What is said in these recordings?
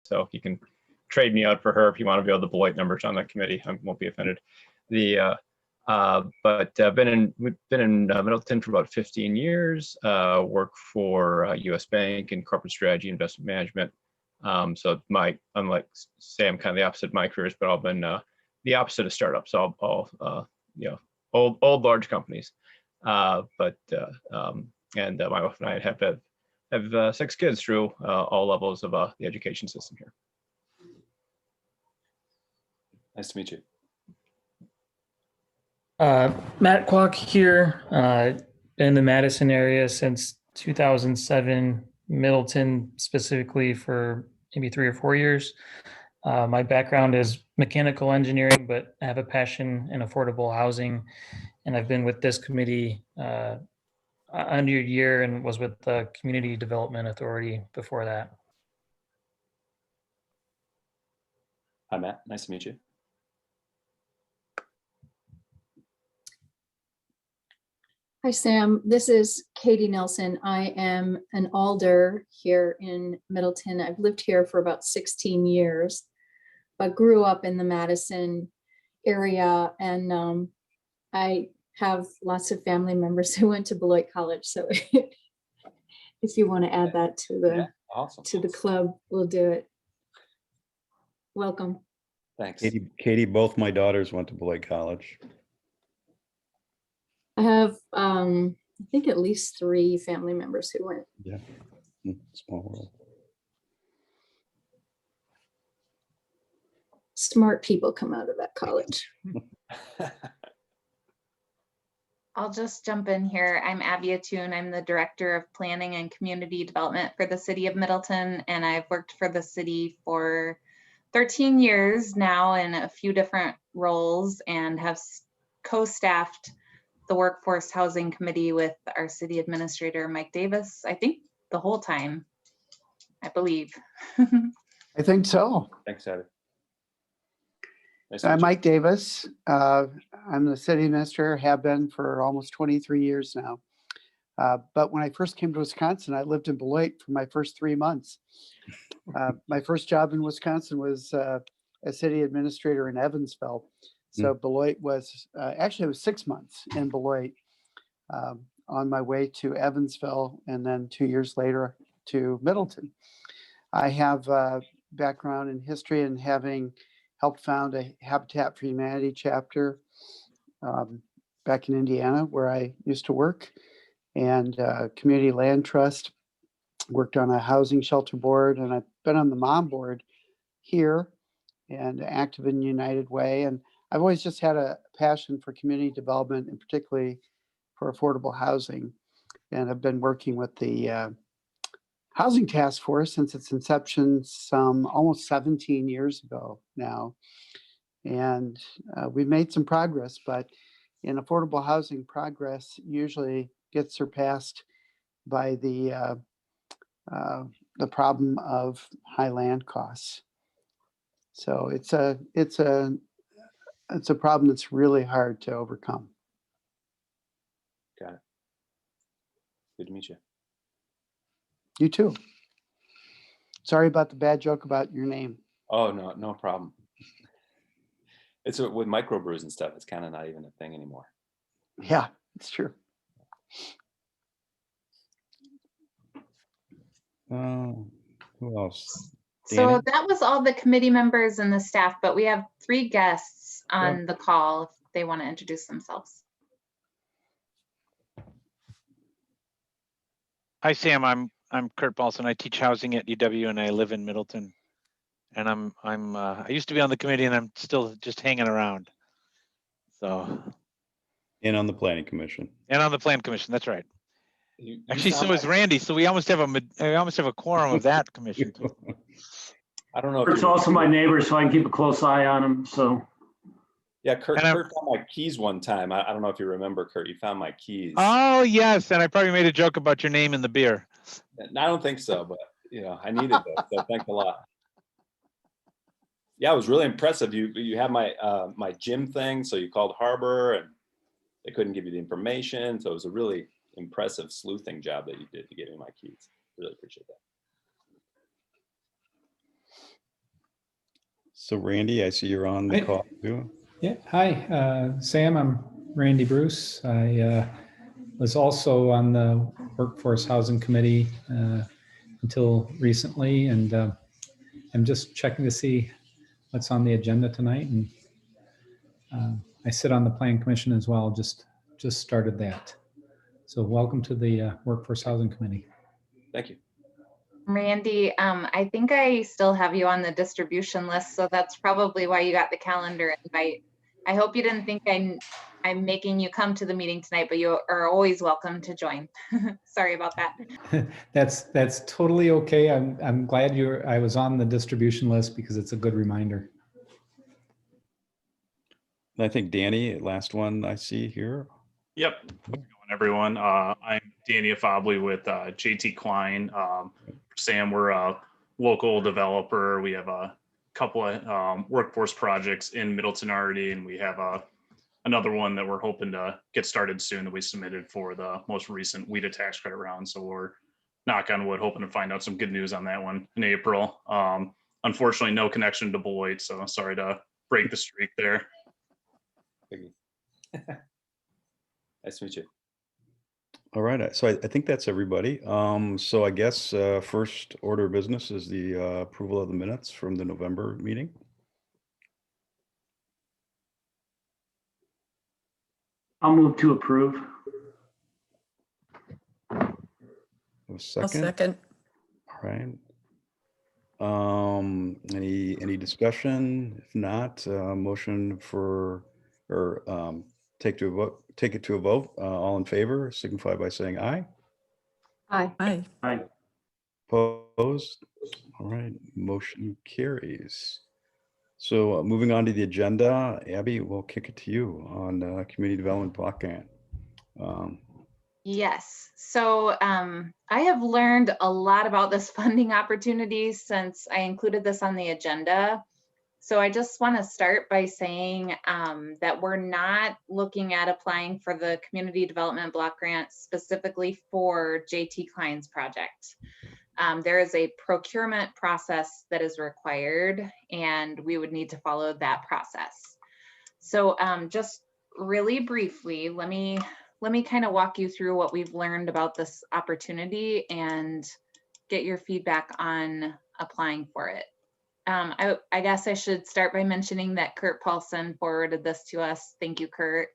So you can trade me out for her if you want to be able to Beloit numbers on that committee. I won't be offended. But we've been in Middleton for about 15 years. Work for U.S. Bank and corporate strategy, investment management. So unlike Sam, kind of the opposite of my careers, but I've been the opposite of startups. All old large companies. And my wife and I have 6 kids through all levels of the education system here. Nice to meet you. Matt Kwok here, in the Madison area since 2007, Middleton specifically for maybe 3 or 4 years. My background is mechanical engineering, but I have a passion in affordable housing, and I've been with this committee under a year and was with the Community Development Authority before that. Hi, Matt. Nice to meet you. Hi, Sam. This is Katie Nelson. I am an alder here in Middleton. I've lived here for about 16 years, but grew up in the Madison area. And I have lots of family members who went to Beloit College. So if you want to add that to the, awesome. to the club, we'll do it. Welcome. Thanks. Katie, both my daughters went to Beloit College. I have, I think at least 3 family members who went. Yeah, small world. Smart people come out of that college. I'll just jump in here. I'm Abby Atune. I'm the Director of Planning and Community Development for the City of Middleton, and I've worked for the city for 13 years now in a few different roles and have co-staffed the Workforce Housing Committee with our City Administrator, Mike Davis, I think the whole time, I believe. I think so. Thanks, Abby. Nice I'm Mike Davis. I'm the city administrator, have been for almost 23 years now. But when I first came to Wisconsin, I lived in Beloit for my first 3 months. My first job in Wisconsin was a city administrator in Evansville. So Beloit was, actually it was 6 months in Beloit on my way to Evansville, and then 2 years later to Middleton. I have a background in history and having helped found a Habitat for Humanity chapter back in Indiana, where I used to work, and Community Land Trust, worked on a housing shelter board, and I've been on the mom board here and active in United Way. And I've always just had a passion for community development, and particularly for affordable housing. And I've been working with the Housing Task Force since its inception some almost 17 years ago now. And we've made some progress, but in affordable housing, progress usually gets surpassed by the problem of high land costs. So it's a problem that's really hard to overcome. Got it. Good to meet you. You too. Sorry about the bad joke about your name. Oh, no problem. It's with microbrews and stuff, it's kind of not even a thing anymore. Yeah, it's true. Who else? So that was all the committee members and the staff, but we have 3 guests on the call if they want to introduce themselves. Hi, Sam. I'm Kurt Balson. I teach housing at UW and I live in Middleton. And I used to be on the committee and I'm still just hanging around. So. And on the Planning Commission. And on the Plan Commission. That's right. You Actually, so is Randy. So we almost have a quorum of that commission too. I don't know. Kurt's also my neighbor, so I can keep a close eye on him. So. Yeah, Kurt found my keys one time. I don't know if you remember, Kurt. You found my keys. Oh yes, and I probably made a joke about your name in the beer. I don't think so, but I needed those. So thanks a lot. Yeah, it was really impressive. You had my my gym thing, so you called Harbor, and they couldn't give you the information. So it was a really impressive sleuthing job that you did to get me my keys. Really appreciate that. So Randy, I see you're on the Hey. call too. Yeah, hi, Sam, I'm Randy Bruce. I was also on the Workforce Housing Committee until recently, and I'm just checking to see what's on the agenda tonight. And I sit on the Planning Commission as well, just started that. So welcome to the Workforce Housing Committee. Thank you. Randy, I think I still have you on the distribution list, so that's probably why you got the calendar invite. I hope you didn't think I'm making you come to the meeting tonight, but you are always welcome to join. Sorry about that. That's totally okay. I'm glad I was on the distribution list because it's a good reminder. I think Danny, last one I see here. Yep. How's it going, everyone? I'm Danny Afabli with JT Klein. Sam, we're a local developer. We have a couple of workforce projects in Middleton already, and we have another one that we're hoping to get started soon that we submitted for the most recent WIDA tax credit round. So we're, knock on wood, hoping to find out some good news on that one in April. Unfortunately, no connection to Beloit, so sorry to break the streak there. Thank you. Nice to meet you. All right, so I think that's everybody. So I guess first order of business is the approval of the minutes from the November meeting. I'll move to approve. A I'll second. second. All right. Any discussion? If not, motion for take it to a vote. All in favor, signify by saying aye. Aye. Aye. Aye. Opposed? All right, motion carries. So moving on to the agenda, Abby, we'll kick it to you on community development block grant. Yes, so I have learned a lot about this funding opportunity since I included this on the agenda. So I just want to start by saying that we're not looking at applying for the community development block grant specifically for JT Klein's project. There is a procurement process that is required, and we would need to follow that process. So just really briefly, let me kind of walk you through what we've learned about this opportunity and get your feedback on applying for it. I guess I should start by mentioning that Kurt Paulson forwarded this to us. Thank you, Kurt,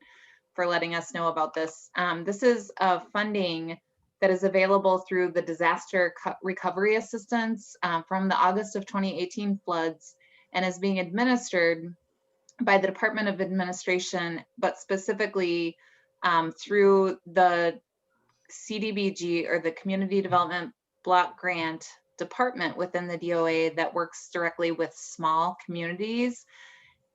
for letting us know about this. This is funding that is available through the disaster recovery assistance from the August of 2018 floods and is being administered by the Department of Administration, but specifically through the CDBG, or the Community Development Block Grant department within the DOA that works directly with small communities.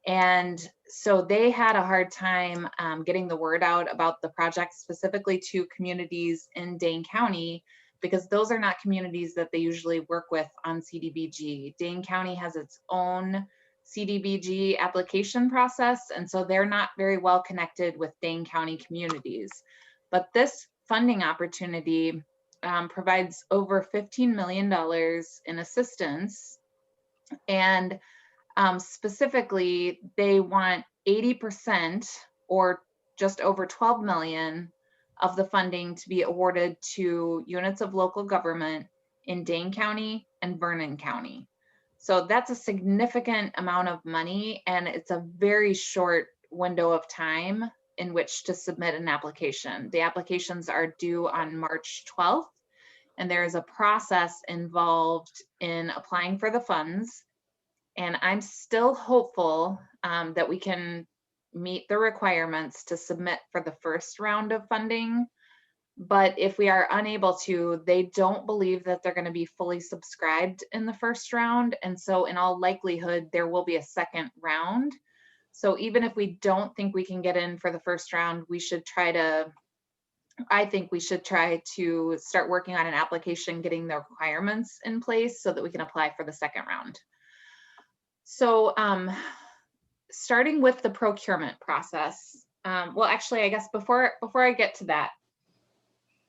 And so they had a hard time getting the word out about the project specifically to communities in Dane County, because those are not communities that they usually work with on CDBG. Dane County has its own CDBG application process, and so they're not very well connected with Dane County communities. But this funding opportunity provides over $15 million in assistance, and specifically they want 80%, or just over 12 million of the funding, to be awarded to units of local government in Dane County and Vernon County. So that's a significant amount of money, and it's a very short window of time in which to submit an application. The applications are due on March 12th, and there is a process involved in applying for the funds. And I'm still hopeful that we can meet the requirements to submit for the first round of funding. But if we are unable to, they don't believe that they're going to be fully subscribed in the first round. And so in all likelihood, there will be a second round. So even if we don't think we can get in for the first round, I think we should try to start working on an application, getting the requirements in place so that we can apply for the second round. So starting with the procurement process, well, actually, I guess before I get to that,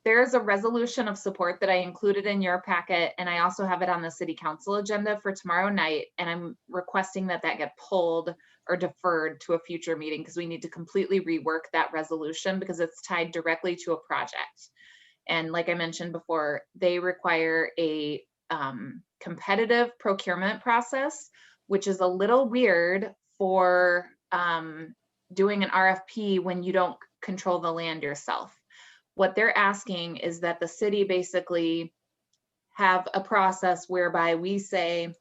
there's a resolution of support that I included in your packet, and I also have it on the city council agenda for tomorrow night, and I'm requesting that that get pulled or deferred to a future meeting because we need to completely rework that resolution because it's tied directly to a project. And like I mentioned before, they require a competitive procurement process, which is a little weird for doing an RFP when you don't control the land yourself. What they're asking is that the city basically have a process whereby we say,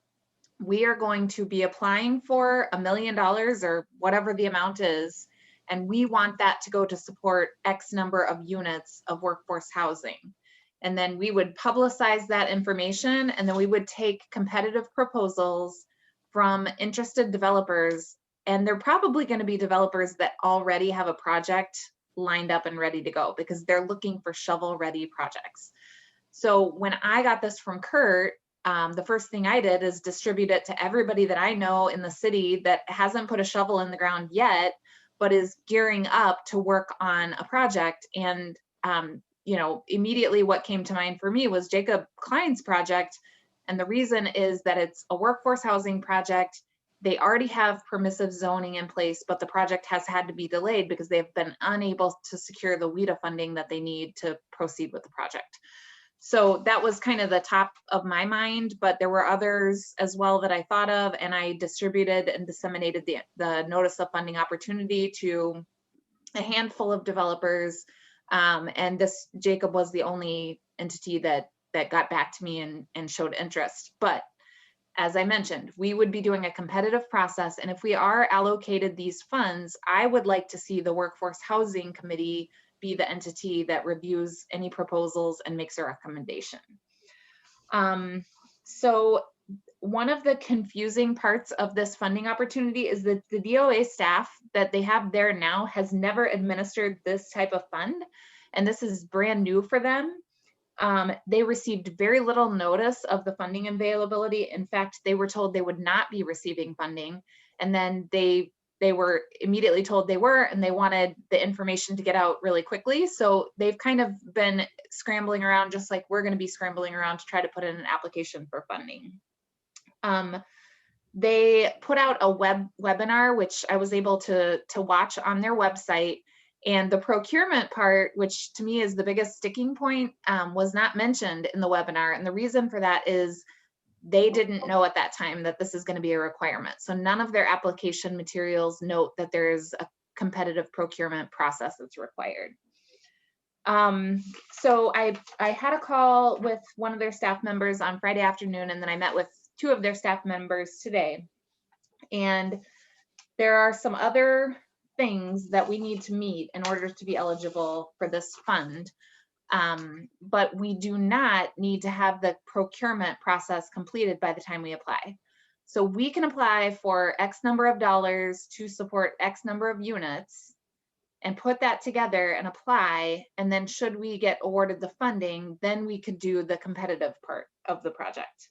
we are going to be applying for $1 million or whatever the amount is, and we want that to go to support X number of units of workforce housing. And then we would publicize that information, and then we would take competitive proposals from interested developers, and they're probably going to be developers that already have a project lined up and ready to go because they're looking for shovel-ready projects. So when I got this from Kurt, the first thing I did is distribute it to everybody that I know in the city that hasn't put a shovel in the ground yet, but is gearing up to work on a project. And you know, immediately what came to mind for me was Jacob Klein's project. And the reason is that it's a workforce housing project. They already have permissive zoning in place, but the project has had to be delayed because they've been unable to secure the WIDA funding that they need to proceed with the project. So that was kind of the top of my mind, but there were others as well that I thought of, and I distributed and disseminated the notice of funding opportunity to a handful of developers. And this Jacob was the only entity that got back to me and showed interest. But as I mentioned, we would be doing a competitive process. And if we are allocated these funds, I would like to see the Workforce Housing Committee be the entity that reviews any proposals and makes a recommendation. So one of the confusing parts of this funding opportunity is that the DOA staff that they have there now has never administered this type of fund. And this is brand new for them. They received very little notice of the funding availability. In fact, they were told they would not be receiving funding. And then they were immediately told they were, and they wanted the information to get out really quickly. So they've kind of been scrambling around, just like we're going to be scrambling around to try to put in an application for funding. They put out a webinar, which I was able to watch on their website. And the procurement part, which to me is the biggest sticking point, was not mentioned in the webinar. And the reason for that is they didn't know at that time that this is going to be a requirement. So none of their application materials note that there's a competitive procurement process that's required. So I had a call with one of their staff members on Friday afternoon, and then I met with 2 of their staff members today. And there are some other things that we need to meet in order to be eligible for this fund. But we do not need to have the procurement process completed by the time we apply. So we can apply for X number of dollars to support X number of units and put that together and apply. And then should we get awarded the funding, then we could do the competitive part of the project.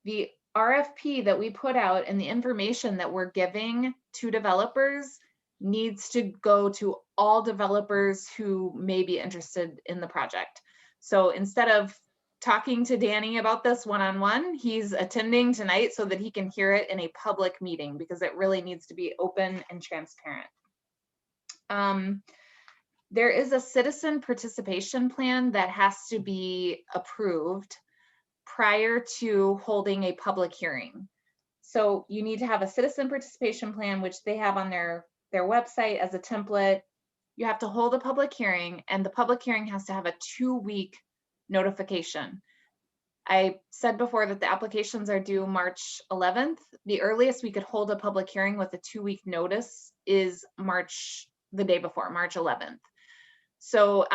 The RFP that we put out and the information that we're giving to developers needs to go to all developers who may be interested in the project. So instead of talking to Danny about this one-on-one, he's attending tonight so that he can hear it in a public meeting because it really needs to be open and transparent. There is a citizen participation plan that has to be approved prior to holding a public hearing. So you need to have a citizen participation plan, which they have on their website as a template. You have to hold a public hearing, and the public hearing has to have a 2-week notification. I said before that the applications are due March 11th. The earliest we could hold a public hearing with a 2-week notice is the day before, March 11th. So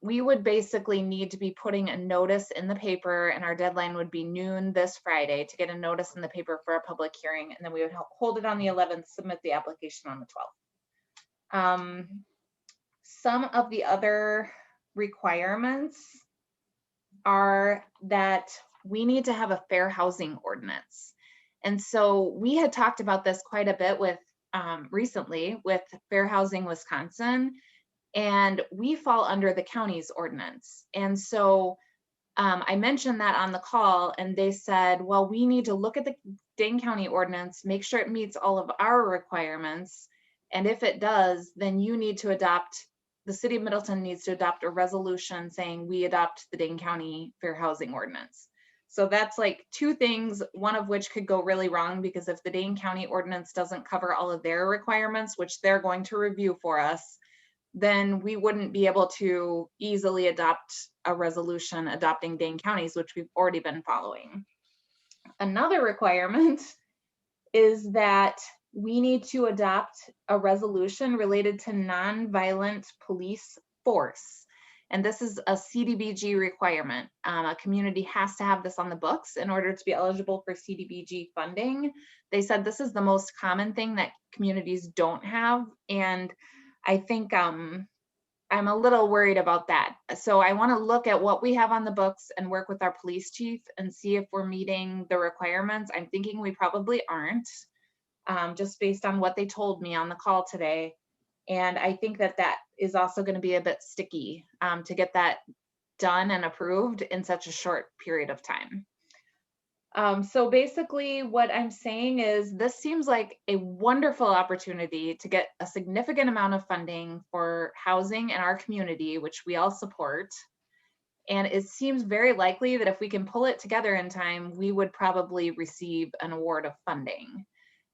we would basically need to be putting a notice in the paper, and our deadline would be noon this Friday to get a notice in the paper for a public hearing. And then we would hold it on the 11th, submit the application on the 12th. Some of the other requirements are that we need to have a fair housing ordinance. And so we had talked about this quite a bit with recently with Fair Housing Wisconsin. and we fall under the county's ordinance. And so I mentioned that on the call, and they said, well, we need to look at the Dane County ordinance, make sure it meets all of our requirements. And if it does, then you need to adopt, the city of Middleton needs to adopt a resolution saying we adopt the Dane County Fair Housing Ordinance. So that's like two things, one of which could go really wrong, because if the Dane County ordinance doesn't cover all of their requirements, which they're going to review for us, then we wouldn't be able to easily adopt a resolution adopting Dane counties, which we've already been following. Another requirement is that we need to adopt a resolution related to nonviolent police force. And this is a CDBG requirement. A community has to have this on the books in order to be eligible for CDBG funding. They said this is the most common thing that communities don't have. And I think I'm a little worried about that. So I want to look at what we have on the books and work with our police chief and see if we're meeting the requirements. I'm thinking we probably aren't, just based on what they told me on the call today. And I think that that is also going to be a bit sticky to get that done and approved in such a short period of time. So basically what I'm saying is this seems like a wonderful opportunity to get a significant amount of funding for housing in our community, which we all support. And it seems very likely that if we can pull it together in time, we would probably receive an award of funding.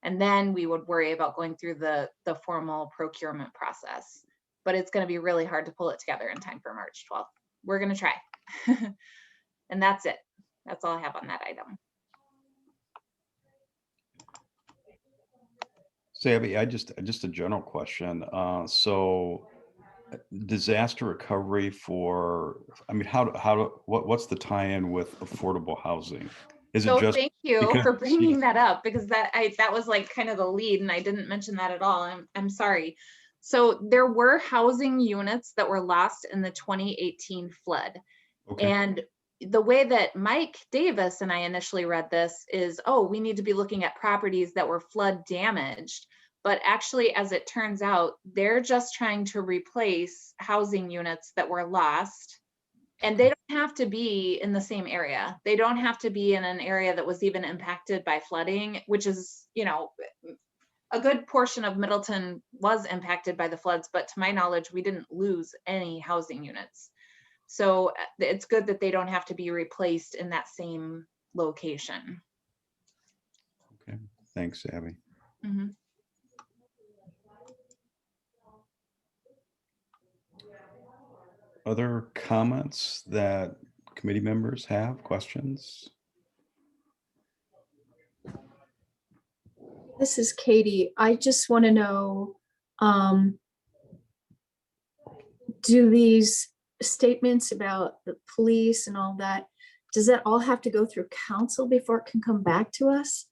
And then we would worry about going through the formal procurement process. But it's going to be really hard to pull it together in time for March 12th. We're going to try. And that's it. That's all I have on that item. So Abby, just a general question. So disaster recovery for, I mean, what's the tie-in with affordable housing? Is it just thank you because, for bringing that up, because that was like kind of the lead and I didn't mention that at all. I'm sorry. So there were housing units that were lost in the 2018 flood. okay. And the way that Mike Davis and I initially read this is, oh, we need to be looking at properties that were flood damaged. But actually, as it turns out, they're just trying to replace housing units that were lost. And they don't have to be in the same area. They don't have to be in an area that was even impacted by flooding, which is, you know, a good portion of Middleton was impacted by the floods, but to my knowledge, we didn't lose any housing units. So it's good that they don't have to be replaced in that same location. Okay, thanks, Abby. Mm-hmm. Other comments that committee members have, questions? This is Katie. I just want to know, do these statements about the police and all that, does that all have to go through council before it can come back to us?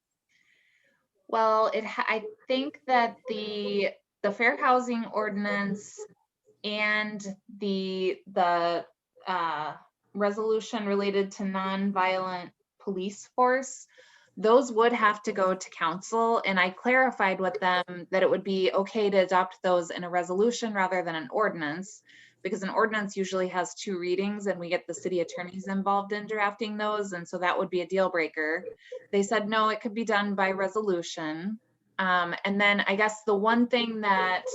Well, I think that the fair housing ordinance and the resolution related to nonviolent police force, those would have to go to council. And I clarified with them that it would be okay to adopt those in a resolution rather than an ordinance, because an ordinance usually has 2 readings and we get the city attorneys involved in drafting those. And so that would be a deal breaker. They said, no, it could be done by resolution. And then I guess the one thing that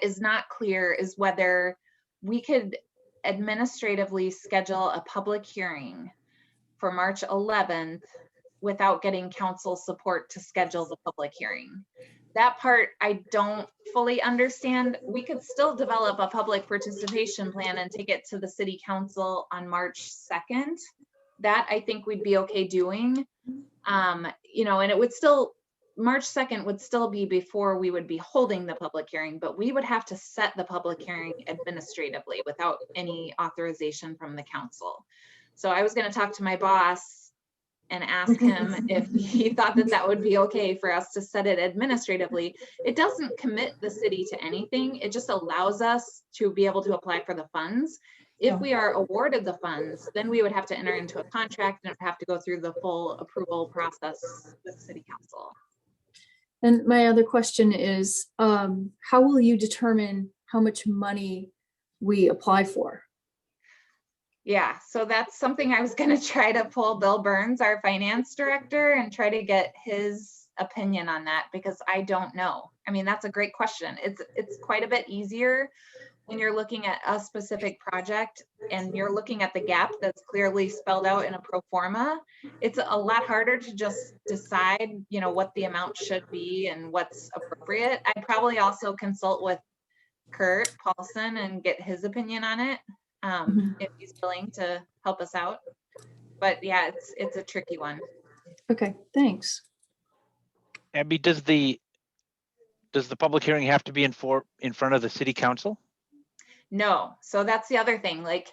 is not clear is whether we could administratively schedule a public hearing for March 11th without getting council support to schedule the public hearing. That part I don't fully understand. We could still develop a public participation plan and take it to the city council on March 2nd. That I think we'd be okay doing. You know, and it would still, March 2nd would still be before we would be holding the public hearing, but we would have to set the public hearing administratively without any authorization from the council. So I was going to talk to my boss and ask him if he thought that that would be okay for us to set it administratively. It doesn't commit the city to anything. It just allows us to be able to apply for the funds. If we are awarded the funds, then we would have to enter into a contract and it would have to go through the full approval process with city council. And my other question is, how will you determine how much money we apply for? Yeah, so that's something I was going to try to pull Bill Burns, our finance director, and try to get his opinion on that, because I don't know. I mean, that's a great question. It's quite a bit easier when you're looking at a specific project and you're looking at the gap that's clearly spelled out in a pro forma. It's a lot harder to just decide, you know, what the amount should be and what's appropriate. I'd probably also consult with Kurt Paulson and get his opinion on it, if he's willing to help us out. But yeah, it's a tricky one. Okay, thanks. Abby, does the public hearing have to be in front of the city council? No, so that's the other thing. Like,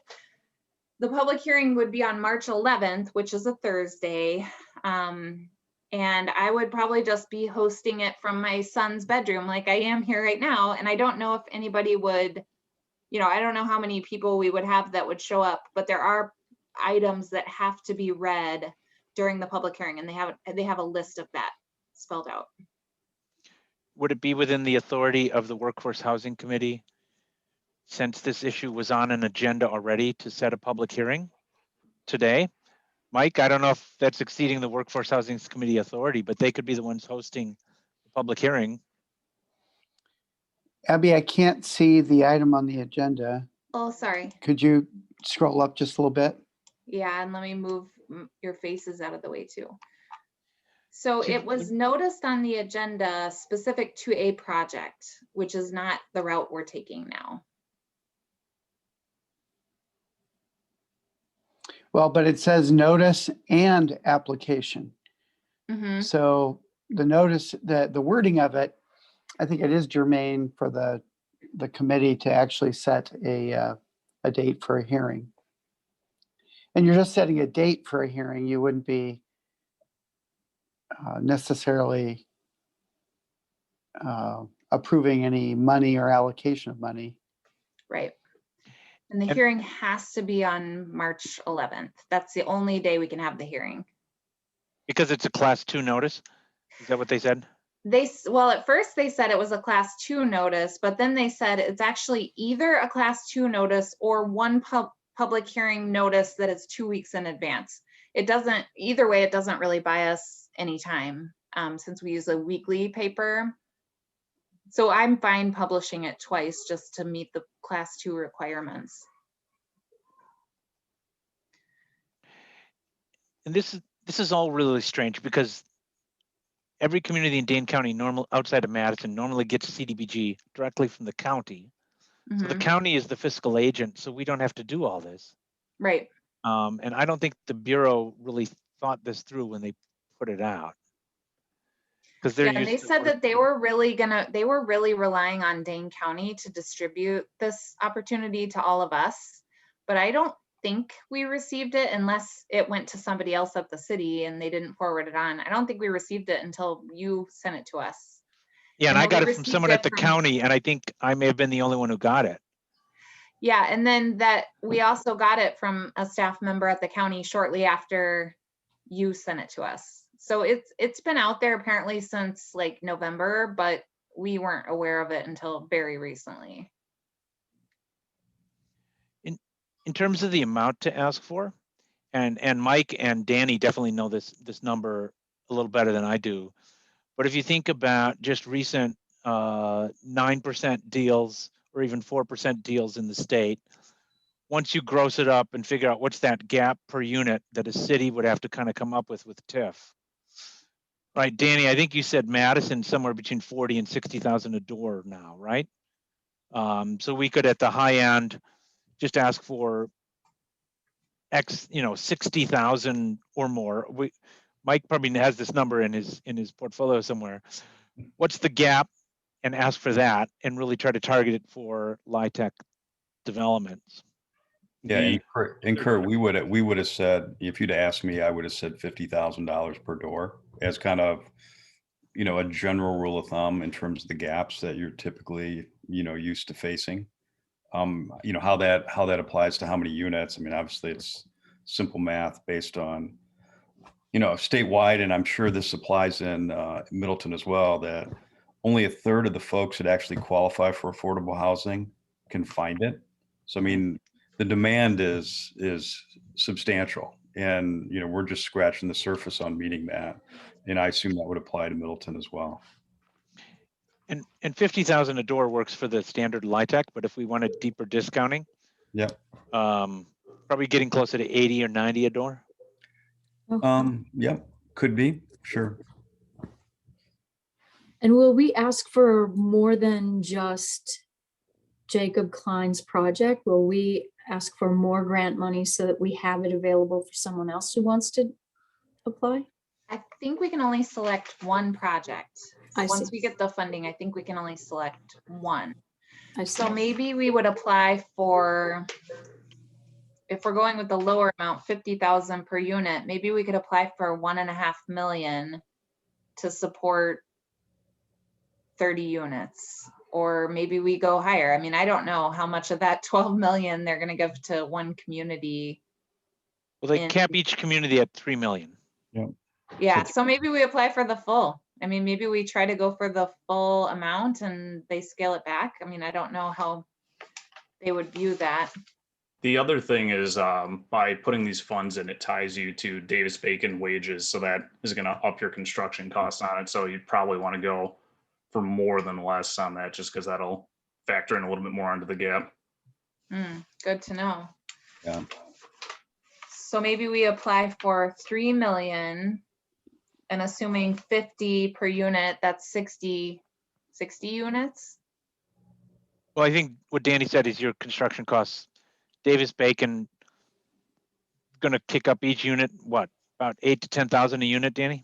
the public hearing would be on March 11th, which is a Thursday. And I would probably just be hosting it from my son's bedroom like I am here right now. And I don't know if anybody would, you know, I don't know how many people we would have that would show up, but there are items that have to be read during the public hearing, and they have a list of that spelled out. Would it be within the authority of the Workforce Housing Committee, since this issue was on an agenda already, to set a public hearing today? Mike, I don't know if that's exceeding the Workforce Housing Committee authority, but they could be the ones hosting the public hearing. Abby, I can't see the item on the agenda. Oh, sorry. Could you scroll up just a little bit? Yeah, and let me move your faces out of the way too. So it was noticed on the agenda specific to a project, which is not the route we're taking now. Well, but it says notice and application. Mm-hmm. So the notice, the wording of it, I think it is germane for the committee to actually set a date for a hearing. And you're just setting a date for a hearing. You wouldn't be necessarily approving any money or allocation of money. Right. And the hearing has to be on March 11th. That's the only day we can have the hearing. Because it's a class 2 notice? Is that what they said? Well, at first they said it was a class 2 notice, but then they said it's actually either a class 2 notice or one public hearing notice that is 2 weeks in advance. It doesn't, either way, it doesn't really buy us any time, since we use a weekly paper. So I'm fine publishing it twice just to meet the class 2 requirements. And this is all really strange, because every community in Dane County, outside of Madison, normally gets CDBG directly from the county. So the county is the fiscal agent, so we don't have to do all this. Right. And I don't think the Bureau really thought this through when they put it out. Because they said that they were really relying on Dane County to distribute this opportunity to all of us. But I don't think we received it unless it went to somebody else at the city and they didn't forward it on. I don't think we received it until you sent it to us. Yeah, and I got it from someone at the county, and I think I may have been the only one who got it. Yeah, and then that we also got it from a staff member at the county shortly after you sent it to us. So it's been out there apparently since like November, but we weren't aware of it until very recently. In terms of the amount to ask for, and Mike and Danny definitely know this number a little better than I do. But if you think about just recent 9% deals or even 4% deals in the state, once you gross it up and figure out what's that gap per unit that a city would have to kind of come up with TIF. Right, Danny, I think you said Madison somewhere between 40 and 60,000 a door now, right? So we could at the high end just ask for X, 60,000 or more. Mike probably has this number in his portfolio somewhere. What's the gap, and ask for that, and really try to target it for LIHTC developments. Yeah, and Kurt, we would have said, if you'd asked me, I would have said $50,000 per door as kind of, a general rule of thumb in terms of the gaps that you're typically, used to facing. How that applies to how many units. I mean, obviously it's simple math based on, statewide, and I'm sure this applies in Middleton as well, that only a third of the folks that actually qualify for affordable housing can find it. So I mean, the demand is substantial, and you know, we're just scratching the surface on meeting that. And I assume that would apply to Middleton as well. And 50,000 a door works for the standard LIHTC, but if we wanted deeper discounting, Yep. Probably getting closer to 80 or 90 a door. Yep, could be, sure. And will we ask for more than just Jacob Klein's project? Will we ask for more grant money so that we have it available for someone else who wants to apply? I think we can only select one project. I Once see. we get the funding, I think we can only select one. I see. So maybe we would apply for, if we're going with the lower amount, 50,000 per unit, maybe we could apply for 1.5 million to support 30 units, or maybe we go higher. I mean, I don't know how much of that 12 million they're going to give to one community. Well, they cap each community at 3 million. Yeah, so maybe we apply for the full. I mean, maybe we try to go for the full amount and they scale it back. I mean, I don't know how they would view that. The other thing is by putting these funds in, it ties you to Davis-Bacon wages. So that is going to up your construction costs on it. So you'd probably want to go for more than less on that, just because that'll factor in a little bit more onto the gap. Good to know. Yeah. So maybe we apply for 3 million and assuming 50 per unit, that's 60 units. Well, I think what Danny said is your construction costs. Davis-Bacon going to kick up each unit, what, about 8 to 10,000 a unit, Danny?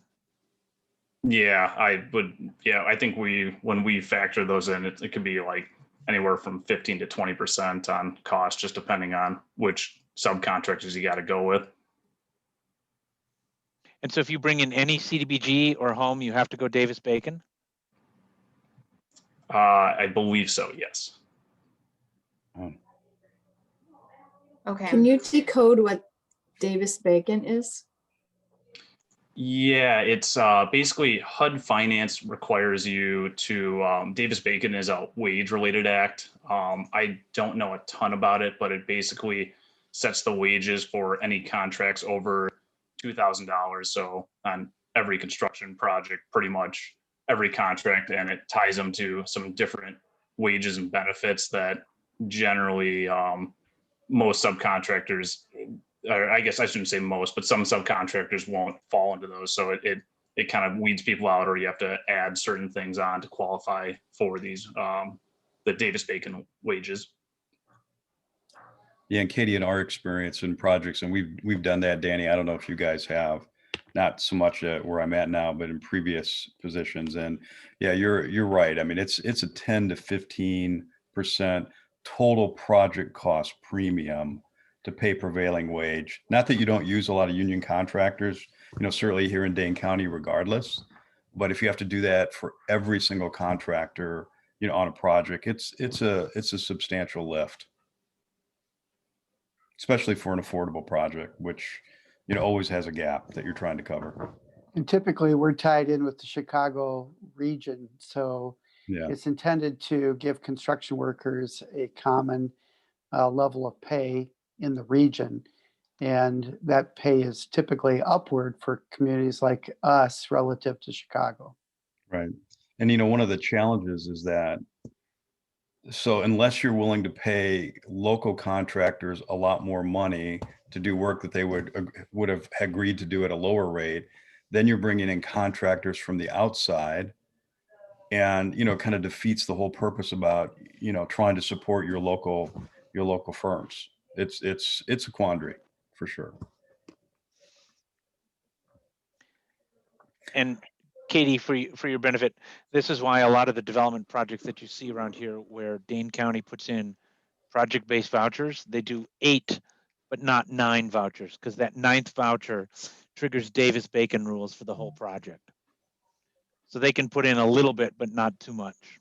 Yeah, I would. Yeah, I think when we factor those in, it could be like anywhere from 15 to 20% on cost, just depending on which subcontractors you got to go with. And so if you bring in any CDBG or home, you have to go Davis-Bacon? I believe so, yes. Okay. Can you decode what Davis-Bacon is? Yeah, it's basically HUD Finance requires you to, Davis-Bacon is a wage-related act. I don't know a ton about it, but it basically sets the wages for any contracts over $2,000. So on every construction project, pretty much every contract, and it ties them to some different wages and benefits that generally most subcontractors, or I guess I shouldn't say most, but some subcontractors won't fall into those. So it kind of weeds people out, or you have to add certain things on to qualify for these, the Davis-Bacon wages. Yeah, and Katie, in our experience in projects, and we've done that, Danny, I don't know if you guys have, not so much where I'm at now, but in previous positions. And yeah, you're right. I mean, it's a 10 to 15% total project cost premium to pay prevailing wage. Not that you don't use a lot of union contractors, you know, certainly here in Dane County regardless, but if you have to do that for every single contractor, you know, on a project, it's a substantial lift, especially for an affordable project, which, you know, always has a gap that you're trying to cover. And typically we're tied in with the Chicago region. So Yeah. it's intended to give construction workers a common level of pay in the region. And that pay is typically upward for communities like us relative to Chicago. Right. And, you know, one of the challenges is that, so unless you're willing to pay local contractors a lot more money to do work that they would have agreed to do at a lower rate, then you're bringing in contractors from the outside, and, you know, kind of defeats the whole purpose about, you know, trying to support your local firms. It's a quandary for sure. And Katie, for your benefit, this is why a lot of the development projects that you see around here where Dane County puts in project-based vouchers, they do 8, but not 9 vouchers, because that 9th voucher triggers Davis-Bacon rules for the whole project. So they can put in a little bit, but not too much.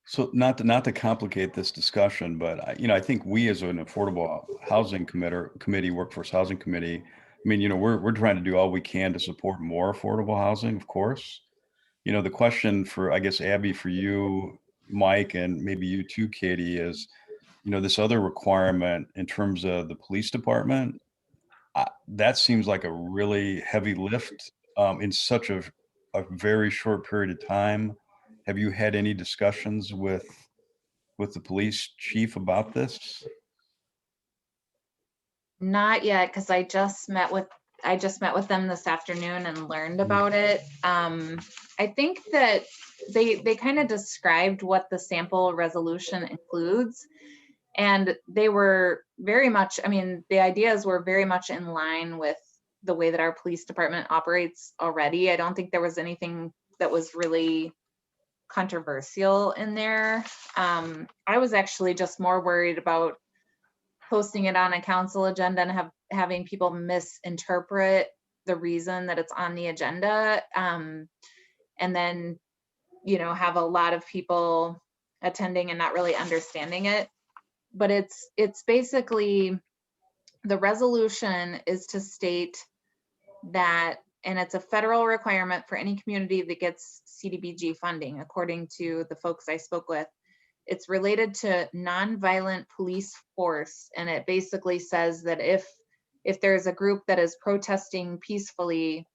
So not to complicate this discussion, but you know, I think we as an affordable housing committee, workforce housing committee, I mean, we're trying to do all we can to support more affordable housing, of course. The question for, I guess, Abby, for you, Mike, and maybe you too, Katie, is, this other requirement in terms of the police department, that seems like a really heavy lift in such a very short period of time. Have you had any discussions with the police chief about this? Not yet, because I just met with them this afternoon and learned about it. I think that they kind of described what the sample resolution includes, and they were very much, I mean, the ideas were very much in line with the way that our police department operates already. I don't think there was anything that was really controversial in there. I was actually just more worried about posting it on a council agenda and having people misinterpret the reason that it's on the agenda, and then have a lot of people attending and not really understanding it. But it's basically, the resolution is to state that, and it's a federal requirement for any community that gets CDBG funding, according to the folks I spoke with. It's related to nonviolent police force, and it basically says that if there's a group that is protesting peacefully,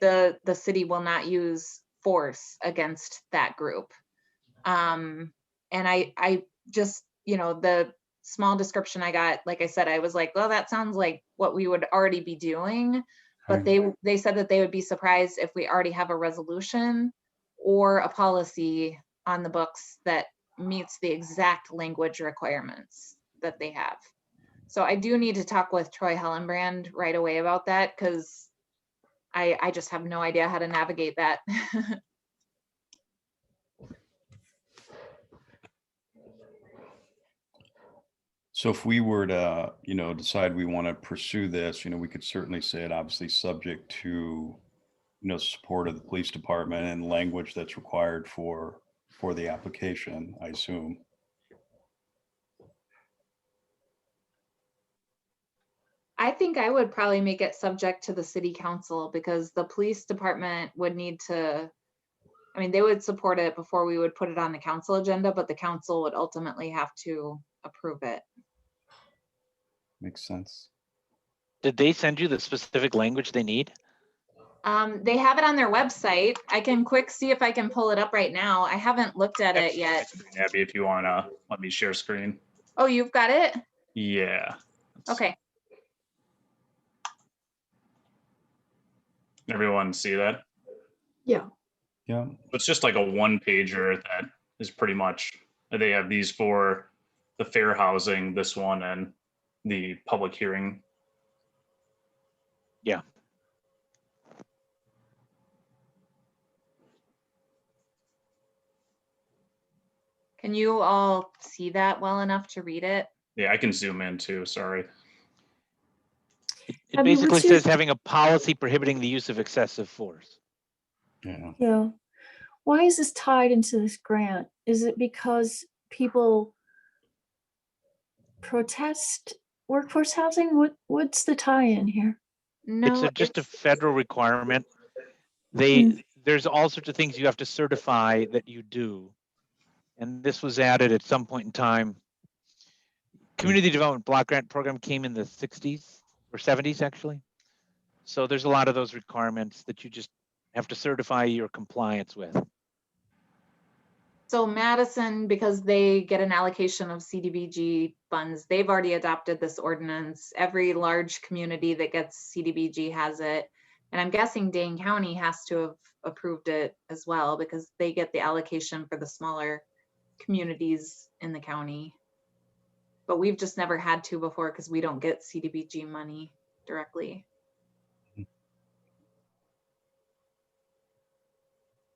the city will not use force against that group. And I just, the small description I got, like I said, I was like, well, that sounds like what we would already be doing. But they said that they would be surprised if we already have a resolution or a policy on the books that meets the exact language requirements that they have. So I do need to talk with Troy Hellenbrand right away about that, because I just have no idea how to navigate that. So if we were to, decide we want to pursue this, we could certainly say it obviously subject to, support of the police department and language that's required for the application, I assume. I think I would probably make it subject to the city council, because the police department would need to, I mean, they would support it before we would put it on the council agenda, but the council would ultimately have to approve it. Makes sense. Did they send you the specific language they need? They have it on their website. I can see if I can pull it up right now. I haven't looked at it yet. Abby, if you want to let me share screen. Oh, you've got it? Yeah. Okay. Everyone see that? Yeah. Yeah. It's just like a one pager that is pretty much, they have these for the fair housing, this one, and the public hearing. Yeah. Can you all see that well enough to read it? Yeah, I can zoom in too, sorry. It basically says having a policy prohibiting the use of excessive force. Yeah. Yeah. Why is this tied into this grant? Is it because people protest workforce housing? What's the tie-in here? No, It's just a federal requirement. Mm. There's all sorts of things you have to certify that you do. And this was added at some point in time. Community Development Block Grant Program came in the 60s or 70s, actually. So there's a lot of those requirements that you just have to certify your compliance with. So Madison, because they get an allocation of CDBG funds, they've already adopted this ordinance. Every large community that gets CDBG has it. And I'm guessing Dane County has to have approved it as well, because they get the allocation for the smaller communities in the county. But we've just never had to before, because we don't get CDBG money directly.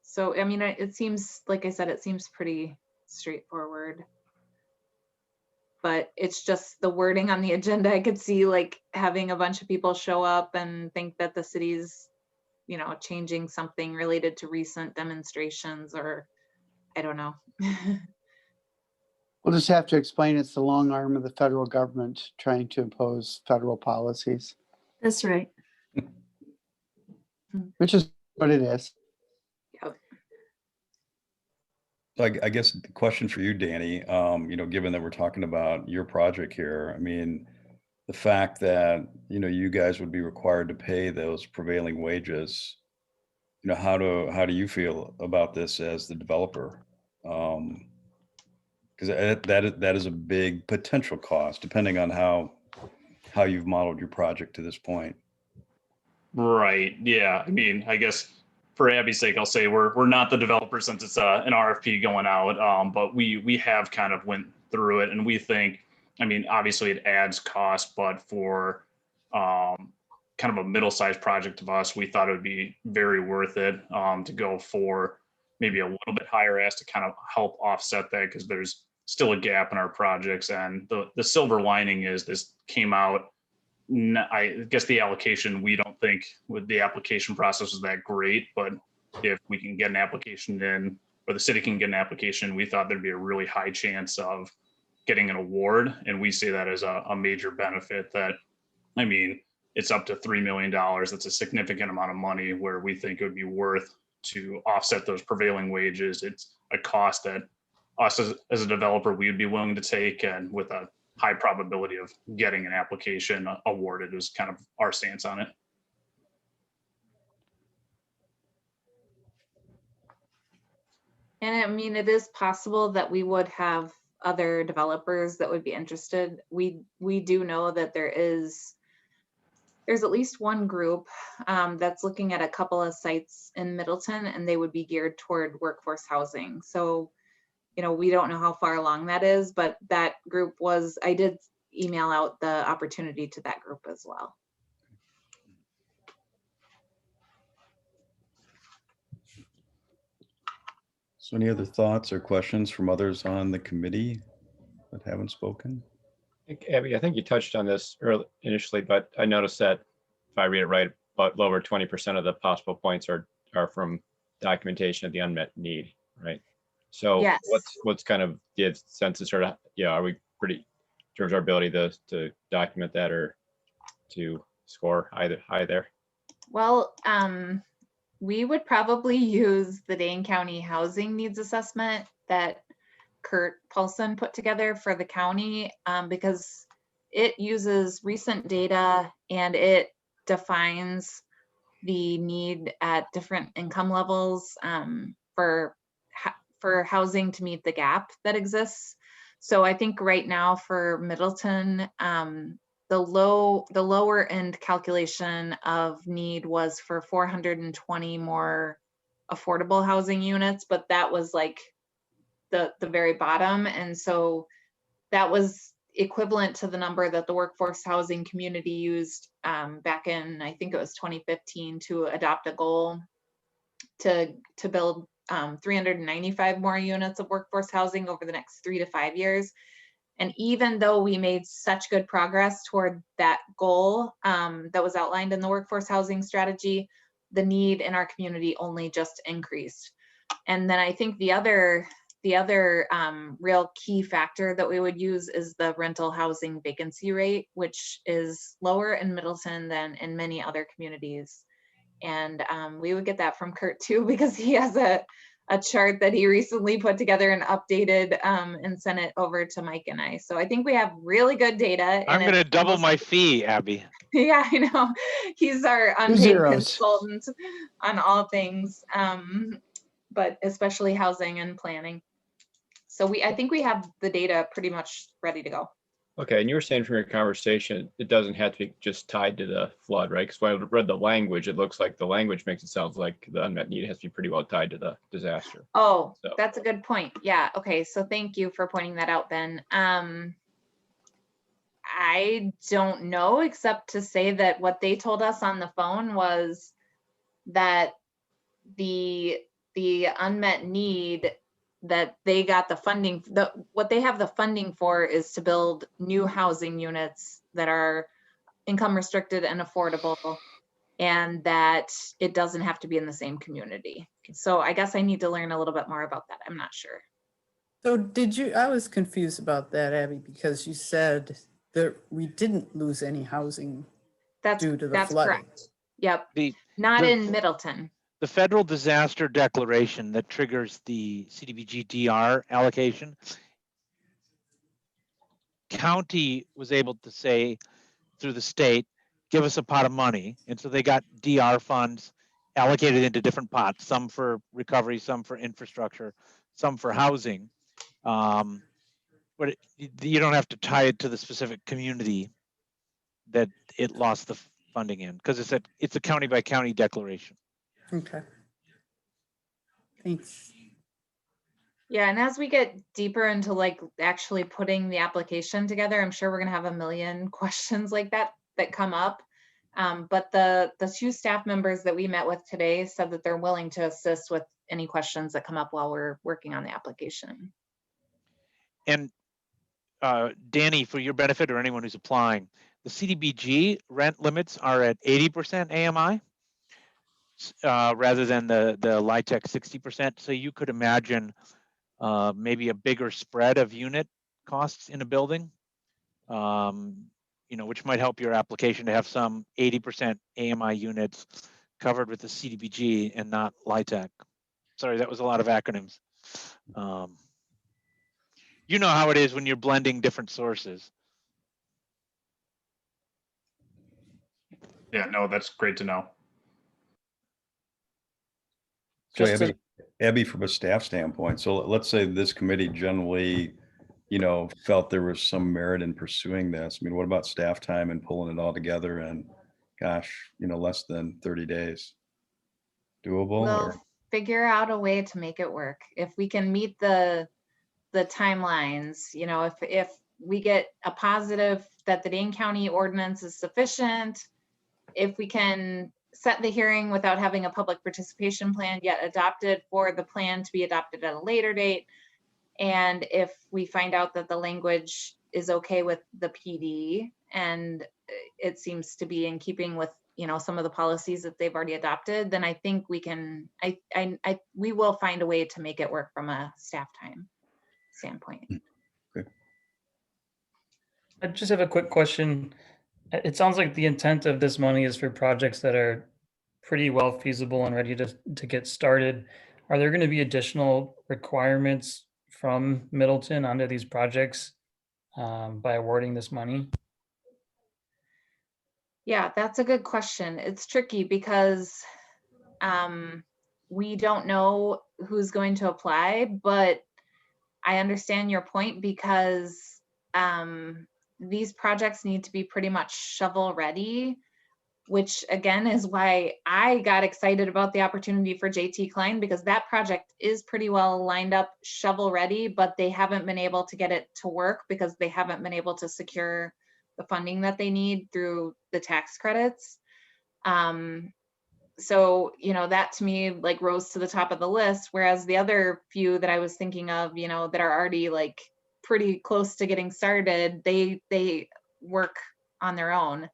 So, I mean, it seems, like I said, it seems pretty straightforward. But it's just the wording on the agenda. I could see like having a bunch of people show up and think that the city's, changing something related to recent demonstrations, or I don't know. We'll just have to explain it's the long arm of the federal government trying to impose federal policies. That's right. Which is what it is. So I guess the question for you, Danny, given that we're talking about your project here, I mean, the fact that, you guys would be required to pay those prevailing wages, how do you feel about this as the developer? Because that is a big potential cost, depending on how you've modeled your project to this point. Right. Yeah. I mean, I guess for Abby's sake, I'll say we're not the developer since it's an RFP going out. But we have kind of went through it, and we think, I mean, obviously it adds cost, but for kind of a middle-sized project of us, we thought it would be very worth it to go for maybe a little bit higher ask to kind of help offset that, because there's still a gap in our projects. And the silver lining is this came out. I guess the allocation, we don't think with the application process is that great, but if we can get an application in, or the city can get an application, we thought there'd be a really high chance of getting an award. And we see that as a major benefit. That, I mean, it's up to $3 million. That's a significant amount of money, where we think it would be worth to offset those prevailing wages. It's a cost that us as a developer, we would be willing to take, and with a high probability of getting an application awarded is kind of our stance on it. And I mean, it is possible that we would have other developers that would be interested. We do know that there's at least one group that's looking at a couple of sites in Middleton, and they would be geared toward workforce housing. So, we don't know how far along that is, but that group I did email out the opportunity to that group as well. So any other thoughts or questions from others on the committee that haven't spoken? Abby, I think you touched on this initially, but I noticed that if I read it right, about lower 20% of the possible points are from documentation of the unmet need, right? So yes. what's kind of the census, or are we pretty, in terms of our ability to document that or to score either high there? Well, we would probably use the Dane County Housing Needs Assessment that Kurt Paulson put together for the county, because it uses recent data and it defines the need at different income levels for housing to meet the gap that exists. So I think right now for Middleton, the lower end calculation of need was for 420 more affordable housing units, but that was like the very bottom. And so that was equivalent to the number that the workforce housing community used back in, I think it was 2015, to adopt a goal to build 395 more units of workforce housing over the next 3 to 5 years. And even though we made such good progress toward that goal that was outlined in the workforce housing strategy, the need in our community only just increased. And then I think the other real key factor that we would use is the rental housing vacancy rate, which is lower in Middleton than in many other communities. And we would get that from Kurt too, because he has a chart that he recently put together and updated and sent it over to Mike and I. So I think we have really good data. I'm going to double my fee, Abby. Yeah, I know. He's our unpaid consultant on all things, but especially housing and planning. So I think we have the data pretty much ready to go. Okay, and you were saying from your conversation, it doesn't have to be just tied to the flood, right? Because when I read the language, it looks like the language makes it sound like the unmet need has to be pretty well tied to the disaster. Oh, so that's a good point. Yeah. Okay. So thank you for pointing that out, Ben. I don't know, except to say that what they told us on the phone was that the unmet need that they got the funding, what they have the funding for is to build new housing units that are income restricted and affordable, and that it doesn't have to be in the same community. So I guess I need to learn a little bit more about that. I'm not sure. So I was confused about that, Abby, because you said that we didn't lose any housing That's due to the that's flooding. correct. Yep. The Not the- in Middleton. the federal disaster declaration that triggers the CDBG DR allocation, county was able to say through the state, give us a pot of money. And so they got DR funds allocated into different pots, some for recovery, some for infrastructure, some for housing. But you don't have to tie it to the specific community that it lost the funding in, because it's a county by county declaration. Okay. Thanks. Yeah, and as we get deeper into like actually putting the application together, I'm sure we're gonna have a million questions like that come up. But the two staff members that we met with today said that they're willing to assist with any questions that come up while we're working on the application. And Danny, for your benefit or anyone who's applying, the CDBG rent limits are at 80% AMI rather than the LIHTC 60%. So you could imagine maybe a bigger spread of unit costs in a building, which might help your application to have some 80% AMI units covered with the CDBG and not LIHTC. Sorry, that was a lot of acronyms. You know how it is when you're blending different sources. Yeah, no, that's great to know. So Just to- Abby, from a staff standpoint, so let's say this committee generally, felt there was some merit in pursuing this. I mean, what about staff time and pulling it all together and gosh, less than 30 days? Doable? We'll Or? figure out a way to make it work. If we can meet the timelines, if we get a positive that the Dane County ordinance is sufficient, if we can set the hearing without having a public participation plan yet adopted for the plan to be adopted at a later date, and if we find out that the language is okay with the PD and it seems to be in keeping with some of the policies that they've already adopted, then I think we can we will find a way to make it work from a staff time standpoint. Okay. I just have a quick question. It sounds like the intent of this money is for projects that are pretty well feasible and ready to get started. Are there going to be additional requirements from Middleton onto these projects by awarding this money? Yeah, that's a good question. It's tricky because we don't know who's going to apply, but I understand your point because these projects need to be pretty much shovel ready, which again is why I got excited about the opportunity for JT Klein, because that project is pretty well lined up shovel ready, but they haven't been able to get it to work because they haven't been able to secure the funding that they need through the tax credits. So, that to me like rose to the top of the list, whereas the other few that I was thinking of, that are already like pretty close to getting started, they work on their own.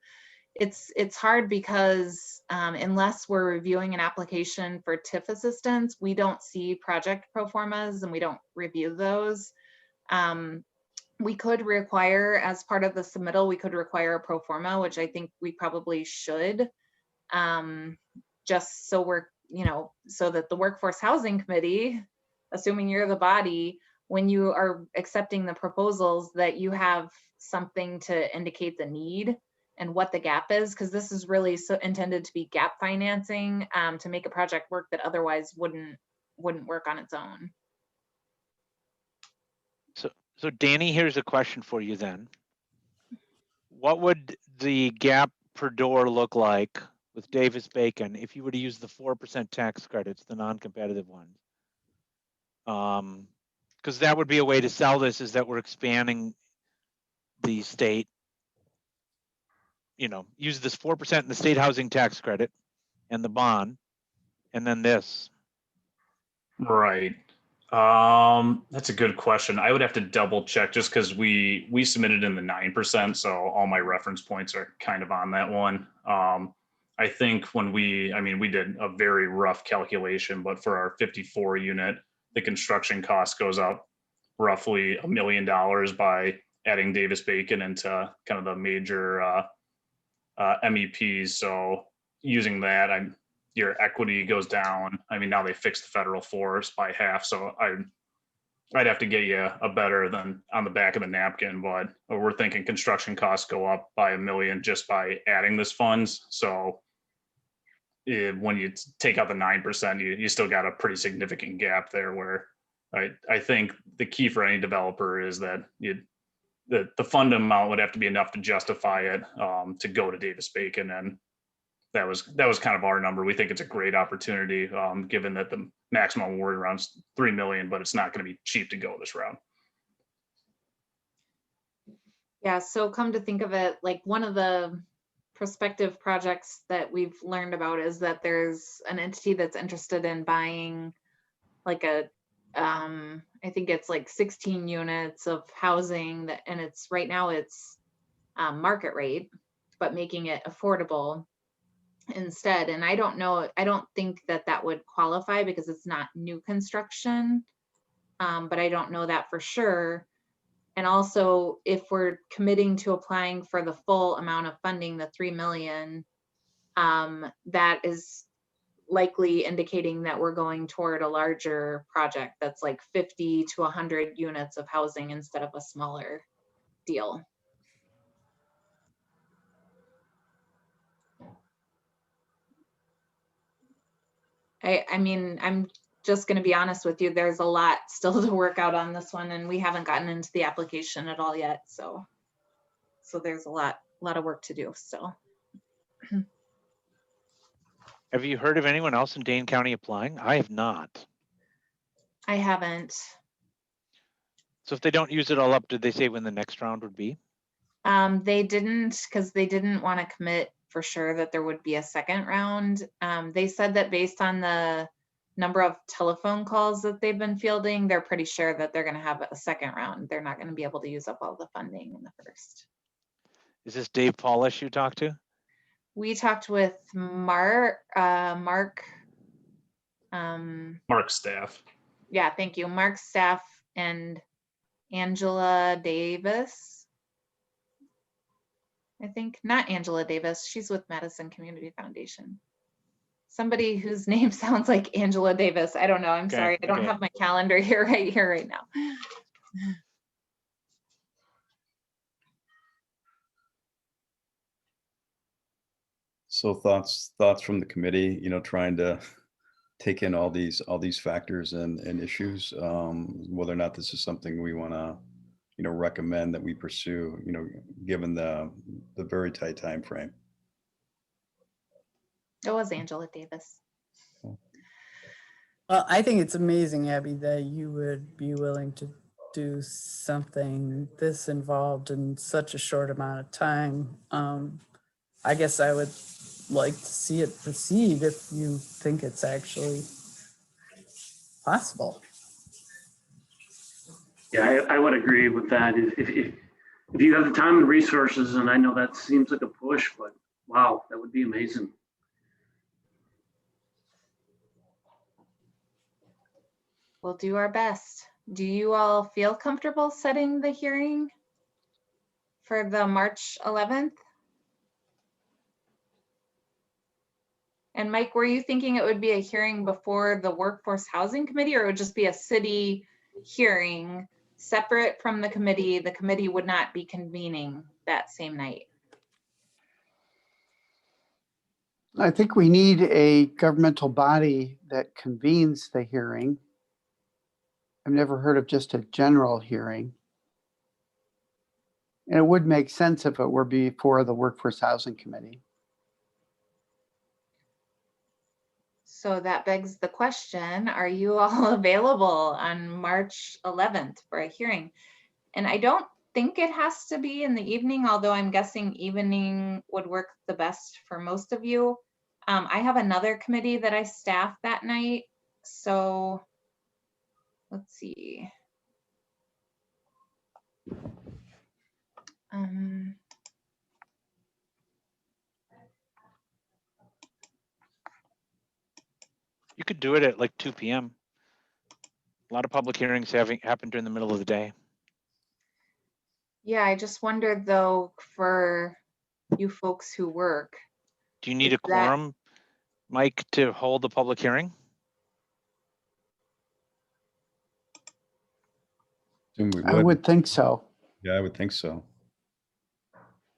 It's hard because unless we're reviewing an application for TIF assistance, we don't see project pro formas and we don't review those. We could require, as part of the submittal, we could require a pro forma, which I think we probably should, just so we're, so that the Workforce Housing Committee, assuming you're the body, when you are accepting the proposals, that you have something to indicate the need and what the gap is, because this is really so intended to be gap financing to make a project work that otherwise wouldn't work on its own. So Danny, here's a question for you then. What would the gap per door look like with Davis-Bacon if you were to use the 4% tax credits, the non-competitive ones? Because that would be a way to sell this, is that we're expanding the state, use this 4% in the state housing tax credit and the bond, and then this. Right. That's a good question. I would have to double check just because we submitted in the 9%, so all my reference points are kind of on that one. I think when we did a very rough calculation, but for our 54 unit, the construction cost goes up roughly $1 million by adding Davis-Bacon into kind of the major MEPs. So using that, your equity goes down. I mean, now they fixed the federal force by half, so I'd have to get you a better than on the back of the napkin, but we're thinking construction costs go up by $1 million just by adding this funds. So when you take out the 9%, you still got a pretty significant gap there where I think the key for any developer is that the fund amount would have to be enough to justify it to go to Davis-Bacon. And that was kind of our number. We think it's a great opportunity given that the maximum award around $3 million, but it's not going to be cheap to go this route. Yeah, so come to think of it, like one of the prospective projects that we've learned about is that there's an entity that's interested in buying like I think it's like 16 units of housing that, and it's right now it's market rate, but making it affordable instead. And I don't think that would qualify because it's not new construction, but I don't know that for sure. And also, if we're committing to applying for the full amount of funding, the $3 million, that is likely indicating that we're going toward a larger project that's like 50 to 100 units of housing instead of a smaller deal. I mean, I'm just going to be honest with you, there's a lot still to work out on this one, and we haven't gotten into the application at all yet. So there's a lot of work to do. So. Have you heard of anyone else in Dane County applying? I have not. I haven't. So if they don't use it all up, did they say when the next round would be? They didn't, because they didn't want to commit for sure that there would be a second round. They said that based on the number of telephone calls that they've been fielding, they're pretty sure that they're going to have a second round. They're not going to be able to use up all the funding in the first. Is this Dave Paulish you talked to? We talked with Mark Staff. Yeah, thank you. Mark Staff and Angela Davis. I think not Angela Davis. She's with Madison Community Foundation. Somebody whose name sounds like Angela Davis. I don't know. I'm sorry. I don't have my calendar here right now. So thoughts from the committee, trying to take in all these factors and issues, whether or not this is something we want to, recommend that we pursue, given the very tight time frame. It was Angela Davis. Well, I think it's amazing, Abby, that you would be willing to do something this involved in such a short amount of time. I guess I would like to see it proceed if you think it's actually possible. Yeah, I would agree with that. If you have the time and resources, and I know that seems like a push, but wow, that would be amazing. We'll do our best. Do you all feel comfortable setting the hearing for the March 11th? And Mike, were you thinking it would be a hearing before the Workforce Housing Committee, or it would just be a city hearing separate from the committee? The committee would not be convening that same night. I think we need a governmental body that convenes the hearing. I've never heard of just a general hearing. And it would make sense if it were before the Workforce Housing Committee. So that begs the question, are you all available on March 11th for a hearing? And I don't think it has to be in the evening, although I'm guessing evening would work the best for most of you. I have another committee that I staff that night. So let's see. You could do it at like 2 p.m. A lot of public hearings happen during the middle of the day. Yeah, I just wondered though, for you folks who work. Do you need Is a that- quorum, Mike, to hold the public hearing? Assume we I would think so. Yeah, I would think so.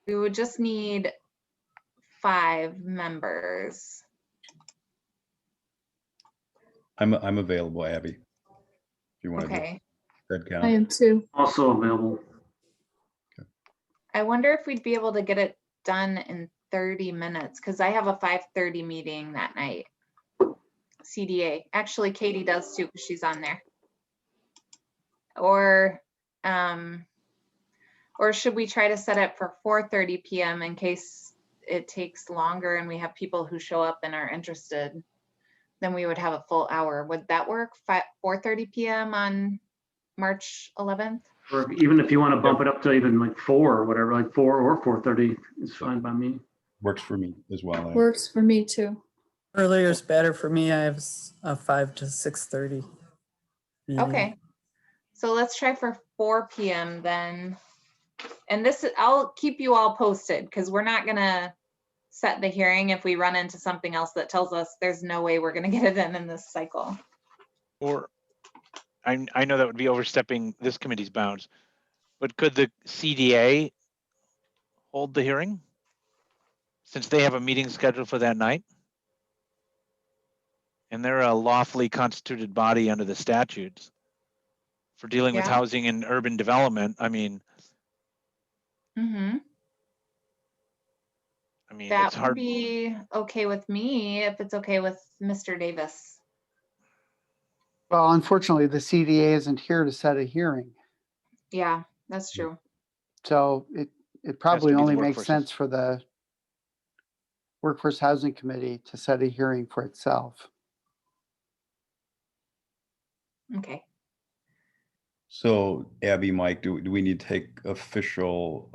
We would just need 5 members. I'm available, Abby. If you want to Okay. do head I count. am too. Also available. I wonder if we'd be able to get it done in 30 minutes because I have a 5:30 meeting that night. CDA. Actually, Katie does too because she's on there. Or should we try to set it for 4:30 p.m. in case it takes longer and we have people who show up and are interested? Then we would have a full hour. Would that work? 4:30 p.m. on March 11th? Or even if you want to bump it up to even like 4 or whatever, like 4 or 4:30 is fine by me. Works for me as well. Abby. Works for me too. Earlier is better for me. I have a 5 to 6:30. meeting. Okay. So let's try for 4 p.m. then. And this, I'll keep you all posted because we're not gonna set the hearing if we run into something else that tells us there's no way we're gonna get it in this cycle. Or I know that would be overstepping this committee's bounds, but could the CDA hold the hearing? Since they have a meeting scheduled for that night? And they're a lawfully constituted body under the statutes for dealing with Yeah. housing and urban development. I mean, Mm-hmm. it's That would hard. be okay with me if it's okay with Mr. Davis. Well, unfortunately, the CDA isn't here to set a hearing. Yeah, that's true. So it probably be the only makes workforce's. sense for the Workforce Housing Committee to set a hearing for itself. Okay. So Abby, Mike, do we need to take official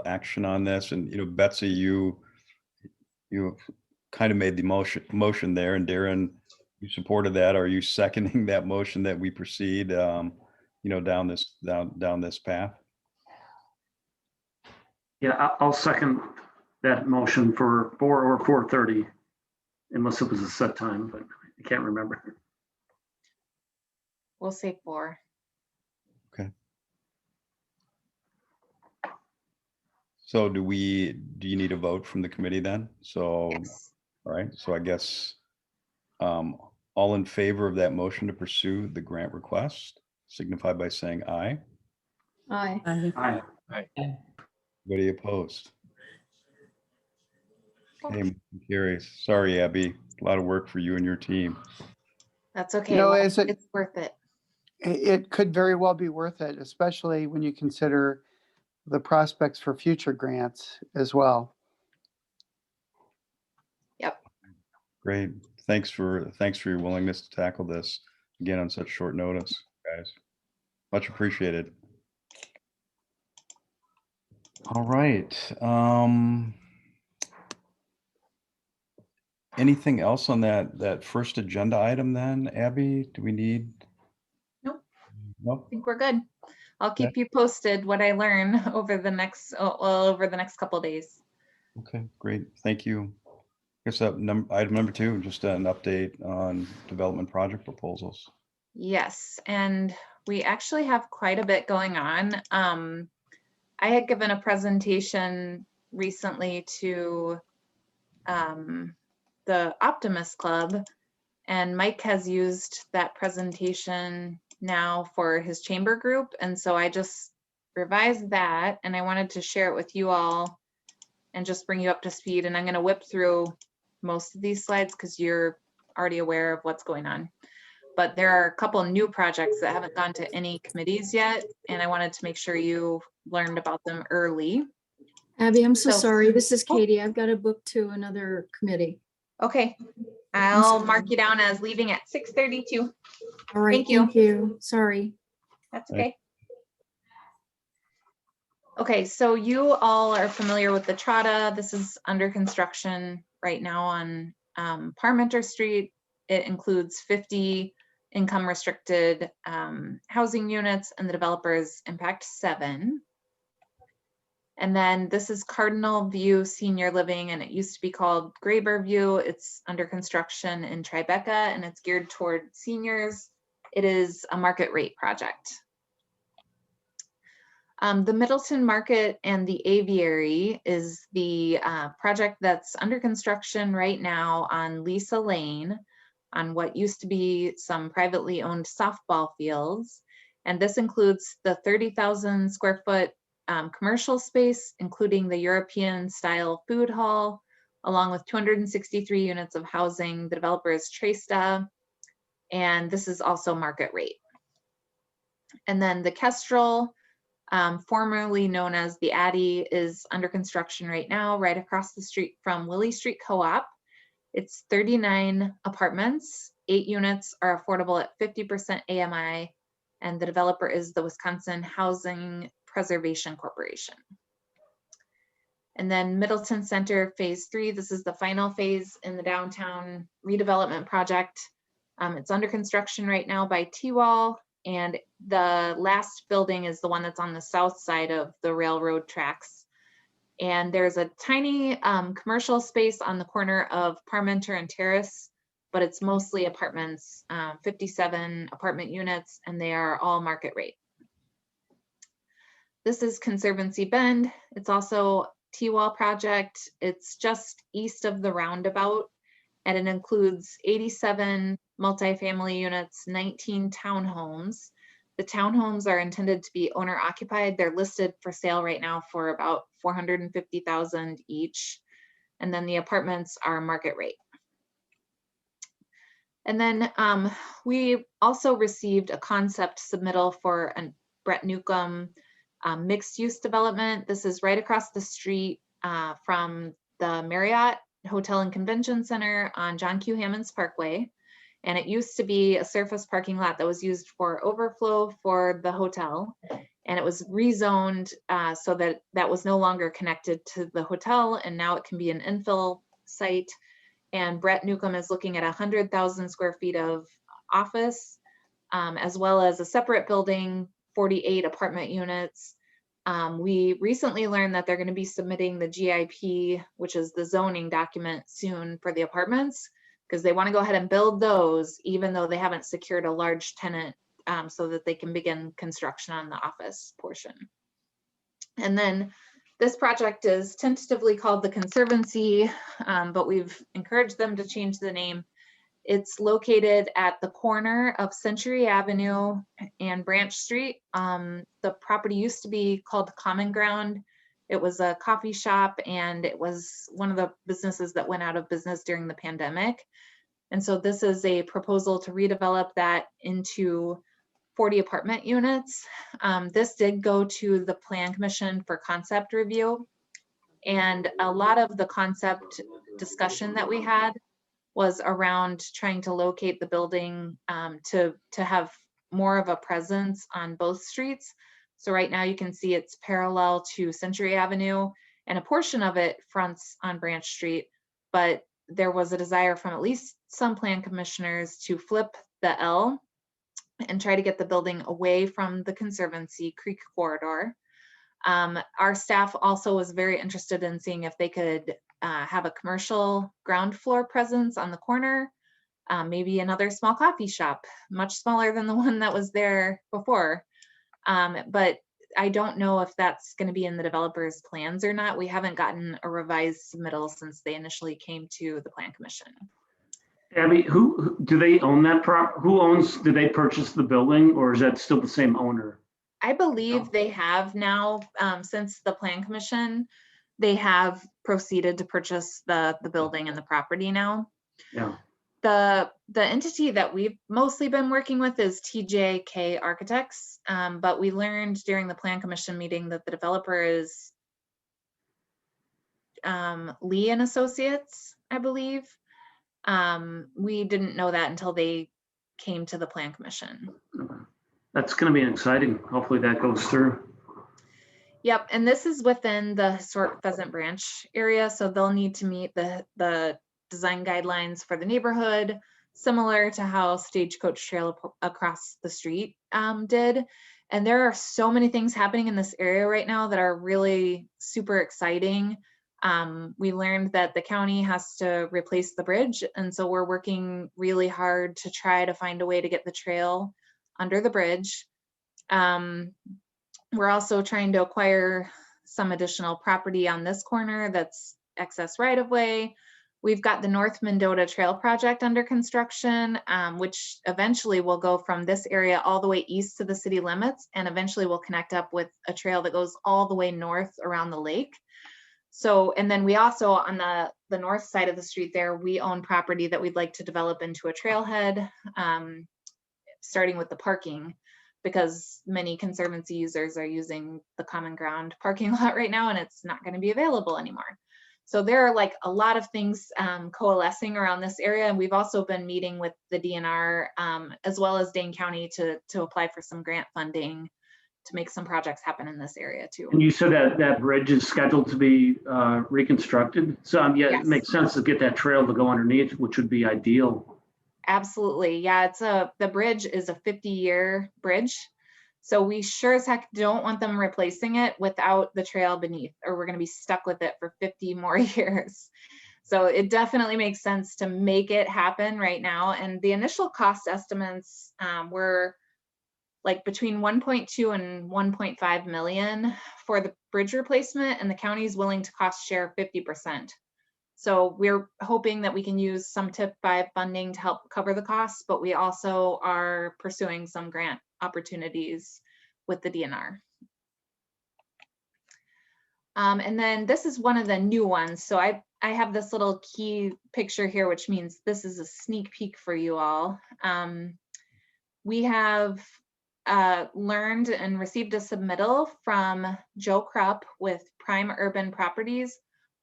action on this? And Betsy, you kind of made the motion there, and Darren, you supported that. Are you seconding that motion that we proceed down this path? Yeah, I'll second that motion for 4 or 4:30, unless it was a set time, but I can't remember. We'll say 4. Okay. So do you need a vote from the committee then? So, Yes. all right, so I guess all in favor of that motion to pursue the grant request, signify by saying aye. Aye. Aye. Anybody opposed? Okay, motion carries. Sorry, Abby, a lot of work for you and your team. That's okay. Well, It's worth it. It could very well be worth it, especially when you consider the prospects for future grants as well. Yep. Great. Thanks for your willingness to tackle this again on such short notice, guys. Much appreciated. All right. Anything else on that first agenda item then, Abby? Do we need? Nope. Nope. I think we're good. I'll keep you posted what I learn over the next couple days. Okay, great. Thank you. I guess item number 2, just an update on development project proposals. Yes, and we actually have quite a bit going on. I had given a presentation recently to the Optimist Club, and Mike has used that presentation now for his chamber group. And so I just revised that, and I wanted to share it with you all and just bring you up to speed. And I'm going to whip through most of these slides because you're already aware of what's going on. But there are a couple of new projects that haven't gone to any committees yet, and I wanted to make sure you learned about them early. Abby, I'm so So- sorry. This is Katie. I've got to book to another committee. Okay, I'll mark you down as leaving at 6:32. All right, Thank you. thank you. Sorry. That's okay. Okay, so you all are familiar with the Trata. This is under construction right now on Parmenter Street. It includes 50 income restricted housing units, and the developers impact 7. And then this is Cardinal View Senior Living, and it used to be called Graber View. It's under construction in Tribeca, and it's geared toward seniors. It is a market rate project. The Middleton Market and the Aviary is the project that's under construction right now on Lisa Lane, on what used to be some privately owned softball fields. And this includes the 30,000 square foot commercial space, including the European style food hall, along with 263 units of housing. The developer is Tresta, and this is also market rate. And then the Kestrel, formerly known as the Addy, is under construction right now, right across the street from Willie Street Co-op. It's 39 apartments, 8 units are affordable at 50% AMI, and the developer is the Wisconsin Housing Preservation Corporation. And then Middleton Center Phase 3, this is the final phase in the downtown redevelopment project. It's under construction right now by T-Wall, and the last building is the one that's on the south side of the railroad tracks. And there's a tiny commercial space on the corner of Parmenter and Terrace, but it's mostly apartments, 57 apartment units, and they are all market rate. This is Conservancy Bend. It's also T-Wall project. It's just east of the roundabout, and it includes 87 multifamily units, 19 townhomes. The townhomes are intended to be owner occupied. They're listed for sale right now for about $450,000 each. And then the apartments are market rate. And then we also received a concept submittal for a Brett Newcomb mixed use development. This is right across the street from the Marriott Hotel and Convention Center on John Q. Hammonds Parkway. And it used to be a surface parking lot that was used for overflow for the hotel. And it was rezoned so that that was no longer connected to the hotel. And now it can be an infill site. And Brett Newcomb is looking at 100,000 square feet of office, as well as a separate building, 48 apartment units. We recently learned that they're going to be submitting the GIP, which is the zoning document, soon for the apartments, because they want to go ahead and build those, even though they haven't secured a large tenant, so that they can begin construction on the office portion. And then this project is tentatively called the Conservancy, but we've encouraged them to change the name. It's located at the corner of Century Avenue and Branch Street. The property used to be called Common Ground. It was a coffee shop, and it was one of the businesses that went out of business during the pandemic. And so this is a proposal to redevelop that into 40 apartment units. This did go to the Plan Commission for concept review. And a lot of the concept discussion that we had was around trying to locate the building to have more of a presence on both streets. So right now you can see it's parallel to Century Avenue, and a portion of it fronts on Branch Street, but there was a desire from at least some plan commissioners to flip the L and try to get the building away from the Conservancy Creek corridor. Our staff also was very interested in seeing if they could have a commercial ground floor presence on the corner, maybe another small coffee shop, much smaller than the one that was there before. But I don't know if that's going to be in the developer's plans or not. We haven't gotten a revised submittal since they initially came to the Plan Commission. Abby, who do they own that who owns, did they purchase the building, or is that still the same owner? I believe they have now, since the Plan Commission, they have proceeded to purchase the building and the property now. Yeah. The entity that we've mostly been working with is TJK Architects, but we learned during the Plan Commission meeting that the developer is Lee and Associates, I believe. We didn't know that until they came to the Plan Commission. That's going to be exciting. Hopefully that goes through. Yep, and this is within the historic Pheasant Branch area, so they'll need to meet the design guidelines for the neighborhood, similar to how Stagecoach Trail across the street did. And there are so many things happening in this area right now that are really super exciting. We learned that the county has to replace the bridge, and so we're working really hard to try to find a way to get the trail under the bridge. We're also trying to acquire some additional property on this corner that's excess right of way. We've got the North Mendota Trail project under construction, which eventually will go from this area all the way east to the city limits, and eventually will connect up with a trail that goes all the way north around the lake. So, and then we also, on the north side of the street there, we own property that we'd like to develop into a trailhead, starting with the parking, because many Conservancy users are using the common ground parking lot right now, and it's not going to be available anymore. So there are like a lot of things coalescing around this area, and we've also been meeting with the DNR as well as Dane County to apply for some grant funding to make some projects happen in this area too. And you said that that bridge is scheduled to be reconstructed. So yeah, Yes. It makes sense to get that trail to go underneath, which would be ideal. Absolutely. Yeah, the bridge is a 50-year bridge. So we sure as heck don't want them replacing it without the trail beneath, or we're going to be stuck with it for 50 more years. So it definitely makes sense to make it happen right now. And the initial cost estimates were like between 1.2 and 1.5 million for the bridge replacement, and the county is willing to cost share 50%. So we're hoping that we can use some TIP 5 funding to help cover the costs, but we also are pursuing some grant opportunities with the DNR. And then this is one of the new ones. So I have this little key picture here, which means this is a sneak peek for you all. We have learned and received a submittal from Joe Krupp with Prime Urban Properties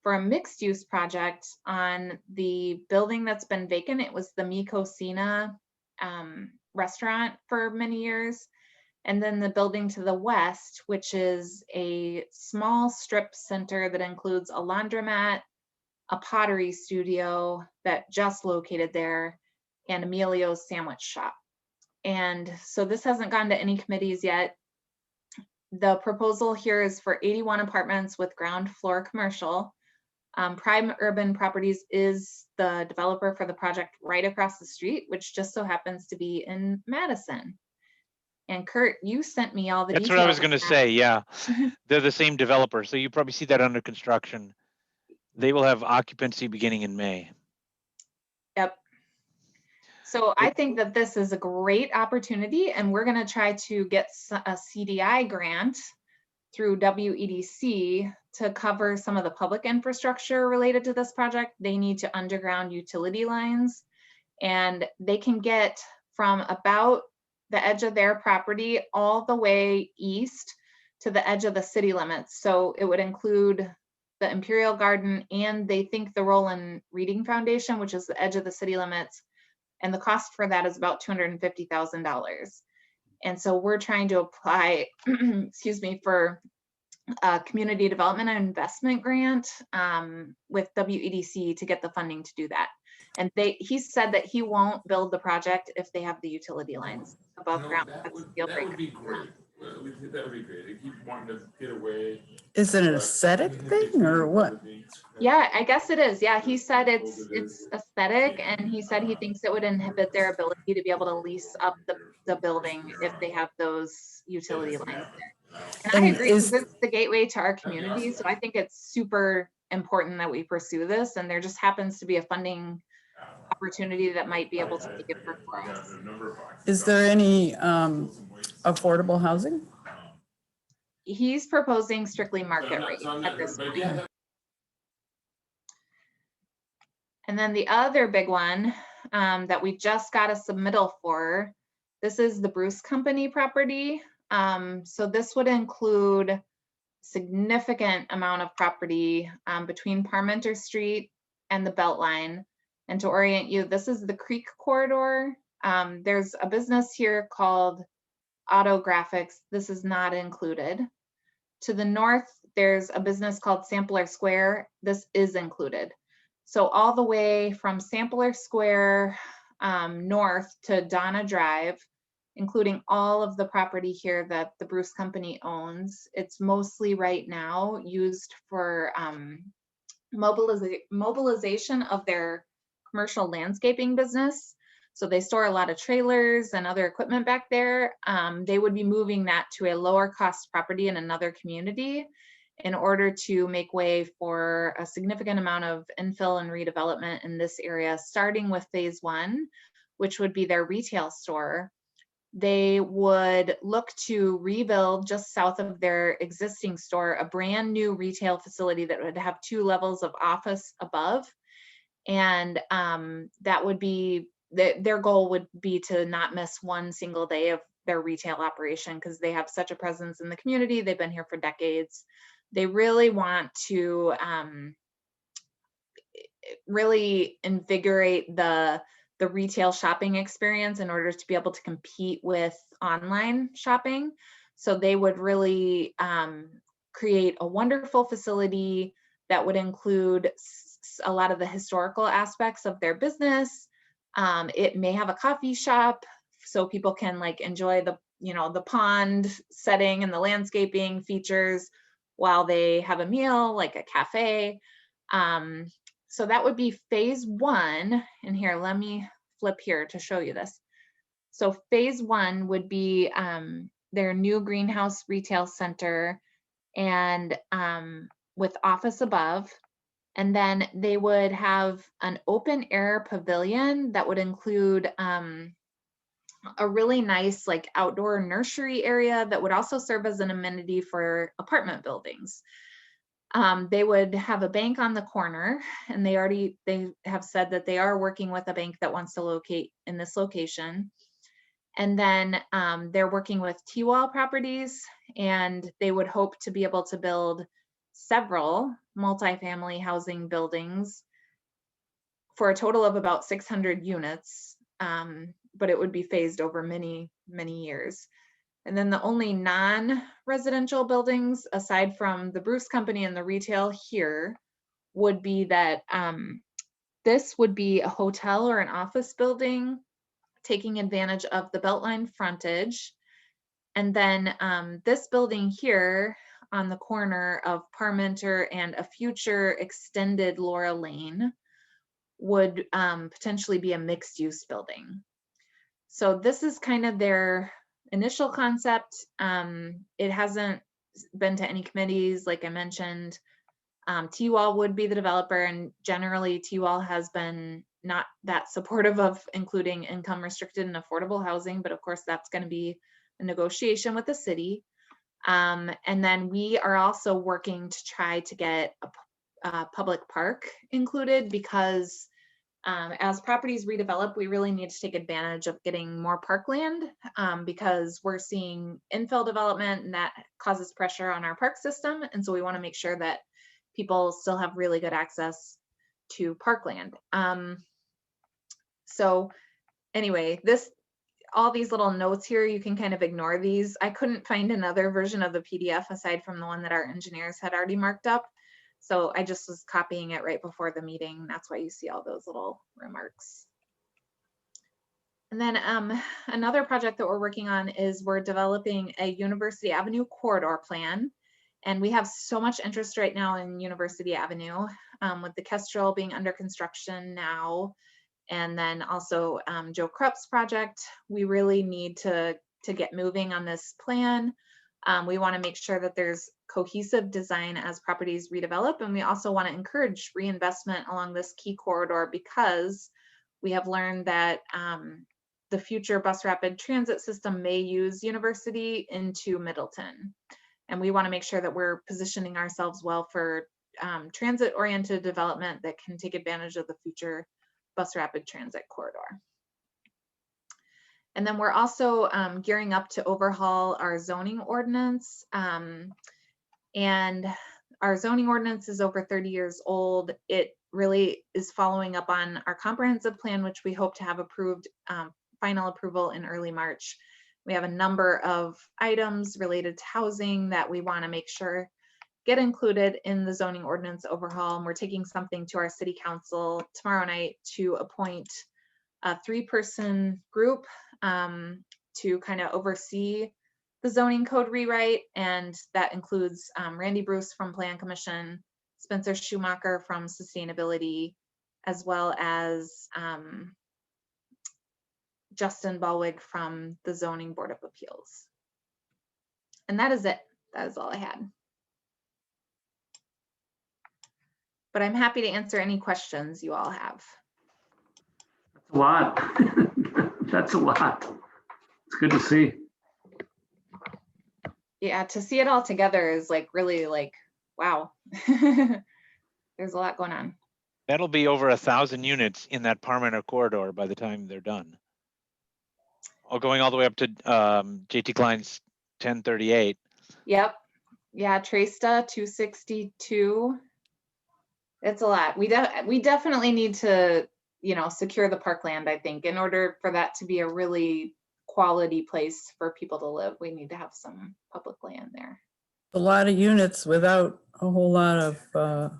for a mixed use project on the building that's been vacant. It was the Mi Cocina restaurant for many years. And then the building to the west, which is a small strip center that includes a laundromat, a pottery studio that just located there, and Emilio's sandwich shop. And so this hasn't gone to any committees yet. The proposal here is for 81 apartments with ground floor commercial. Prime Urban Properties is the developer for the project right across the street, which just so happens to be in Madison. And Kurt, you sent me all the That's details. what I was going to say. Yeah, they're the same developer. So you probably see that under construction. They will have occupancy beginning in May. Yep. So I think that this is a great opportunity, and we're going to try to get a CDI grant through WEDC to cover some of the public infrastructure related to this project. They need to underground utility lines, and they can get from about the edge of their property all the way east to the edge of the city limits. So it would include the Imperial Garden, and they think the Roland Reading Foundation, which is the edge of the city limits. And the cost for that is about $250,000. And so we're trying to apply, excuse me, for a community development and investment grant with WEDC to get the funding to do that. And he said that he won't build the project if they have the utility lines above ground. That's a deal breaker. That would be great. That would be great. They keep wanting to get away. Is it an aesthetic thing or what? Yeah, I guess it is. Yeah, he said it's aesthetic, and he said he thinks it would inhibit their ability to be able to lease up the building if they have those utility lines there. And I agree, it's the gateway to our community, so I think it's super important that we pursue this, and there just happens to be a funding opportunity that might be able to make it work for us. Is there any affordable housing? He's proposing strictly market rate at this point. And then the other big one that we just got a submittal for, this is the Bruce Company property. So this would include significant amount of property between Parmenter Street and the Beltline. And to orient you, this is the Creek Corridor. There's a business here called Auto Graphics. This is not included. To the north, there's a business called Sampler Square. This is included. So all the way from Sampler Square north to Donna Drive, including all of the property here that the Bruce Company owns. It's mostly right now used for mobilization of their commercial landscaping business. So they store a lot of trailers and other equipment back there. They would be moving that to a lower cost property in another community in order to make way for a significant amount of infill and redevelopment in this area, starting with phase 1, which would be their retail store. They would look to rebuild just south of their existing store, a brand new retail facility that would have 2 levels of office above. And that would be, their goal would be to not miss one single day of their retail operation because they have such a presence in the community. They've been here for decades. They really want to really invigorate the retail shopping experience in order to be able to compete with online shopping. So they would really create a wonderful facility that would include a lot of the historical aspects of their business. It may have a coffee shop so people can like enjoy the, you know, the pond setting and the landscaping features while they have a meal, like a cafe. So that would be phase 1. And here, let me flip here to show you this. So phase 1 would be their new greenhouse retail center and with office above. And then they would have an open air pavilion that would include a really nice like outdoor nursery area that would also serve as an amenity for apartment buildings. They would have a bank on the corner, and they have said that they are working with a bank that wants to locate in this location. And then they're working with T-Wall Properties, and they would hope to be able to build several multifamily housing buildings for a total of about 600 units, but it would be phased over many, many years. And then the only non-residential buildings, aside from the Bruce Company and the retail here, would be that this would be a hotel or an office building, taking advantage of the Beltline frontage. And then this building here on the corner of Parmenter and a future extended Laura Lane would potentially be a mixed use building. So this is kind of their initial concept. It hasn't been to any committees, like I mentioned. T-Wall would be the developer, and generally T-Wall has been not that supportive of including income restricted and affordable housing, but of course that's going to be a negotiation with the city. And then we are also working to try to get a public park included, because as properties redevelop, we really need to take advantage of getting more parkland because we're seeing infill development and that causes pressure on our park system. And so we want to make sure that people still have really good access to parkland. So anyway, all these little notes here, you can kind of ignore these. I couldn't find another version of the PDF aside from the one that our engineers had already marked up. So I just was copying it right before the meeting. That's why you see all those little remarks. And then another project that we're working on is we're developing a University Avenue corridor plan. And we have so much interest right now in University Avenue with the Kestrel being under construction now. And then also Joe Krupp's project. We really need to get moving on this plan. We want to make sure that there's cohesive design as properties redevelop, and we also want to encourage reinvestment along this key corridor because we have learned that the future bus rapid transit system may use University into Middleton, and we want to make sure that we're positioning ourselves well for transit-oriented development that can take advantage of the future bus rapid transit corridor. And then we're also gearing up to overhaul our zoning ordinance. And our zoning ordinance is over 30 years old. It really is following up on our comprehensive plan, which we hope to have approved, final approval in early March. We have a number of items related to housing that we want to make sure get included in the zoning ordinance overhaul. And we're taking something to our city council tomorrow night to appoint a 3-person group to kind of oversee the zoning code rewrite, and that includes Randy Bruce from Plan Commission, Spencer Schumacher from Sustainability, as well as Justin Balwig from the Zoning Board of Appeals. And that is it. That is all I had. But I'm happy to answer any questions you all have. That's a lot. That's a lot. It's good to see. Yeah, to see it all together is like really like, wow. There's a lot going on. That'll be over 1,000 units in that Parmenter corridor by the time they're done. Or going all the way up to JT Klein's 1038. Yep. Yeah, Tresta 262. It's a lot. We definitely need to, you know, secure the parkland, I think. In order for that to be a really quality place for people to live, we need to have some public land there. A lot of units without a whole lot of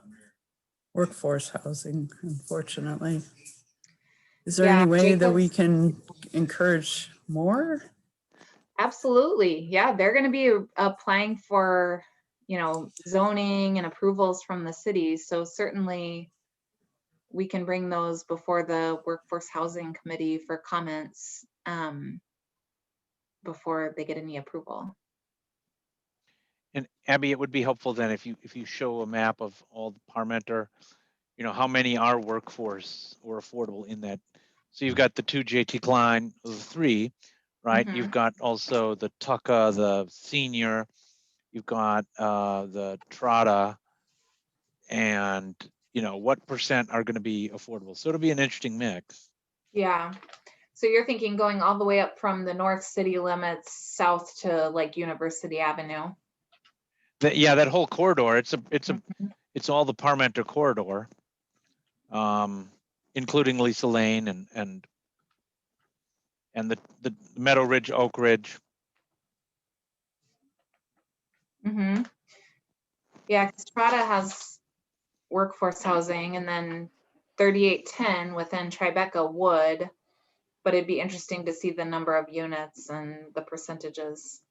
workforce housing, unfortunately. Is there any way that we can encourage more? Absolutely. Yeah, they're going to be applying for, you know, zoning and approvals from the city. So certainly we can bring those before the Workforce Housing Committee for comments before they get any approval. And Abby, it would be helpful then if you show a map of all the Parmenter, you know, how many are workforce or affordable in that. So you've got the 2 JT Klein, the 3, right? Mm-hmm. You've got also the Tucka, the senior, you've got the Trada, and you know, what percent are going to be affordable. So it'll be an interesting mix. Yeah. So you're thinking going all the way up from the north city limits south to like University Avenue. Yeah, that whole corridor. It's all the Parmenter corridor, including Lisa Lane and the Meadow Ridge, Oak Ridge. Mm-hmm. Yeah, because Trada has workforce housing, and then 3810 within Tribeca would, but it'd be interesting to see the number of units and the percentages.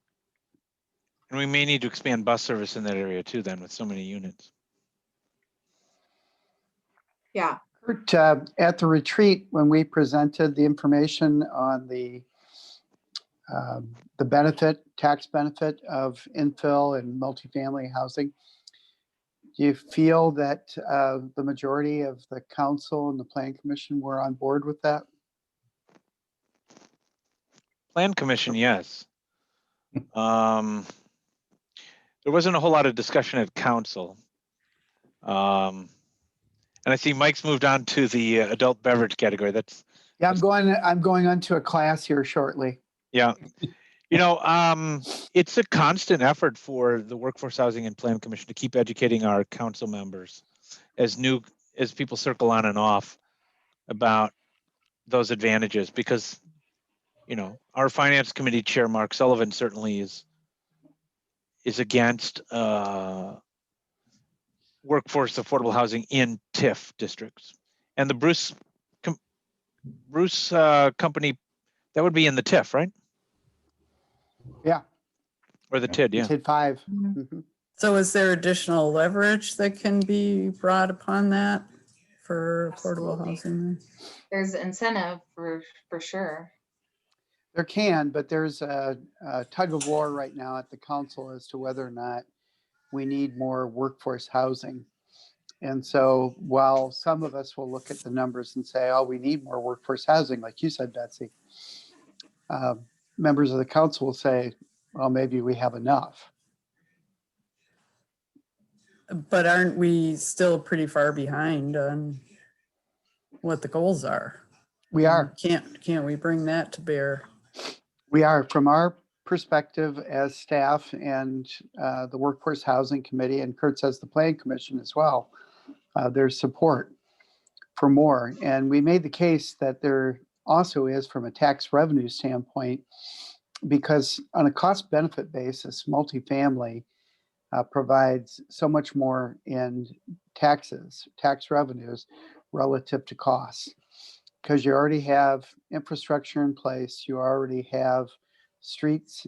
And we may need to expand bus service in that area too, then, with so many units. Yeah. Kurt, at the retreat, when we presented the information on the tax benefit of infill and multifamily housing, do you feel that the majority of the council and the planning commission were on board with that? Plan Commission, yes. There wasn't a whole lot of discussion at council. And I see Mike's moved on to the adult beverage category. That's Yeah, I'm going on to a class here shortly. Yeah. You know, it's a constant effort for the Workforce Housing and Plan Commission to keep educating our council members as people circle on and off about those advantages, because, you know, our finance committee chair, Mark Sullivan, certainly is against workforce affordable housing in TIF districts. And the Bruce company, that would be in the TIF, right? Yeah. Or the TID, yeah. TID 5. Mm-hmm. Mm-hmm. So is there additional leverage that can be brought upon that for affordable Absolutely. Housing? There's incentive for sure. There can, but there's a tug of war right now at the council as to whether or not we need more workforce housing. And so while some of us will look at the numbers and say, oh, we need more workforce housing, like you said, Betsy, members of the council will say, well, maybe we have enough. But aren't we still pretty far behind on what the goals are? We are. Can't we bring that to bear? We are. From our perspective as staff and the Workforce Housing Committee, and Kurt says the Planning Commission as well, there's support for more. And we made the case that there also is from a tax revenue standpoint, because on a cost benefit basis, multifamily provides so much more in tax revenues relative to costs, because you already have infrastructure in place, you already have streets,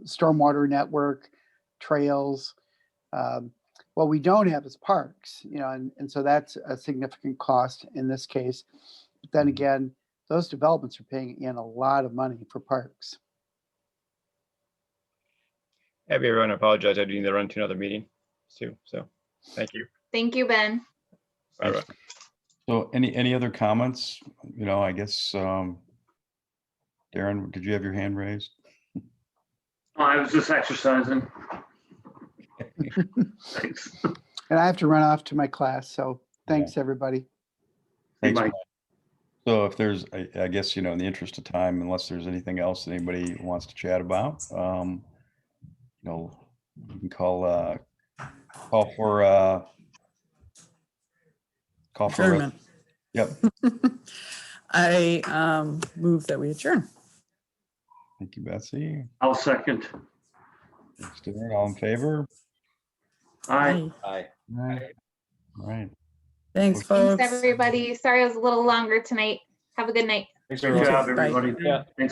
stormwater network, trails. What we don't have is parks, and so that's a significant cost in this case. But then again, those developments are paying in a lot of money for parks. Abby, everyone, I apologize. I do need to run to another meeting too. So thank you. Thank you, Ben. Bye bye. So any other comments? I guess, Darren, did you have your hand raised? I was just exercising. Thanks. And I have to run off to my class, so thanks, everybody. Thanks, Mike. Mike. So if there's, I guess, in the interest of time, unless there's anything else that anybody wants to chat about, you can call for Adjournment. Yep. I move that we adjourn. Thank you, Betsy. I'll second. Thanks, Darren. All in favor? Aye. Aye. All right. Thanks, Thanks, folks. everybody. Sorry it was a little longer tonight. Have a good night. Thanks, Good everyone. job, Bye. everybody. Yeah. Thanks.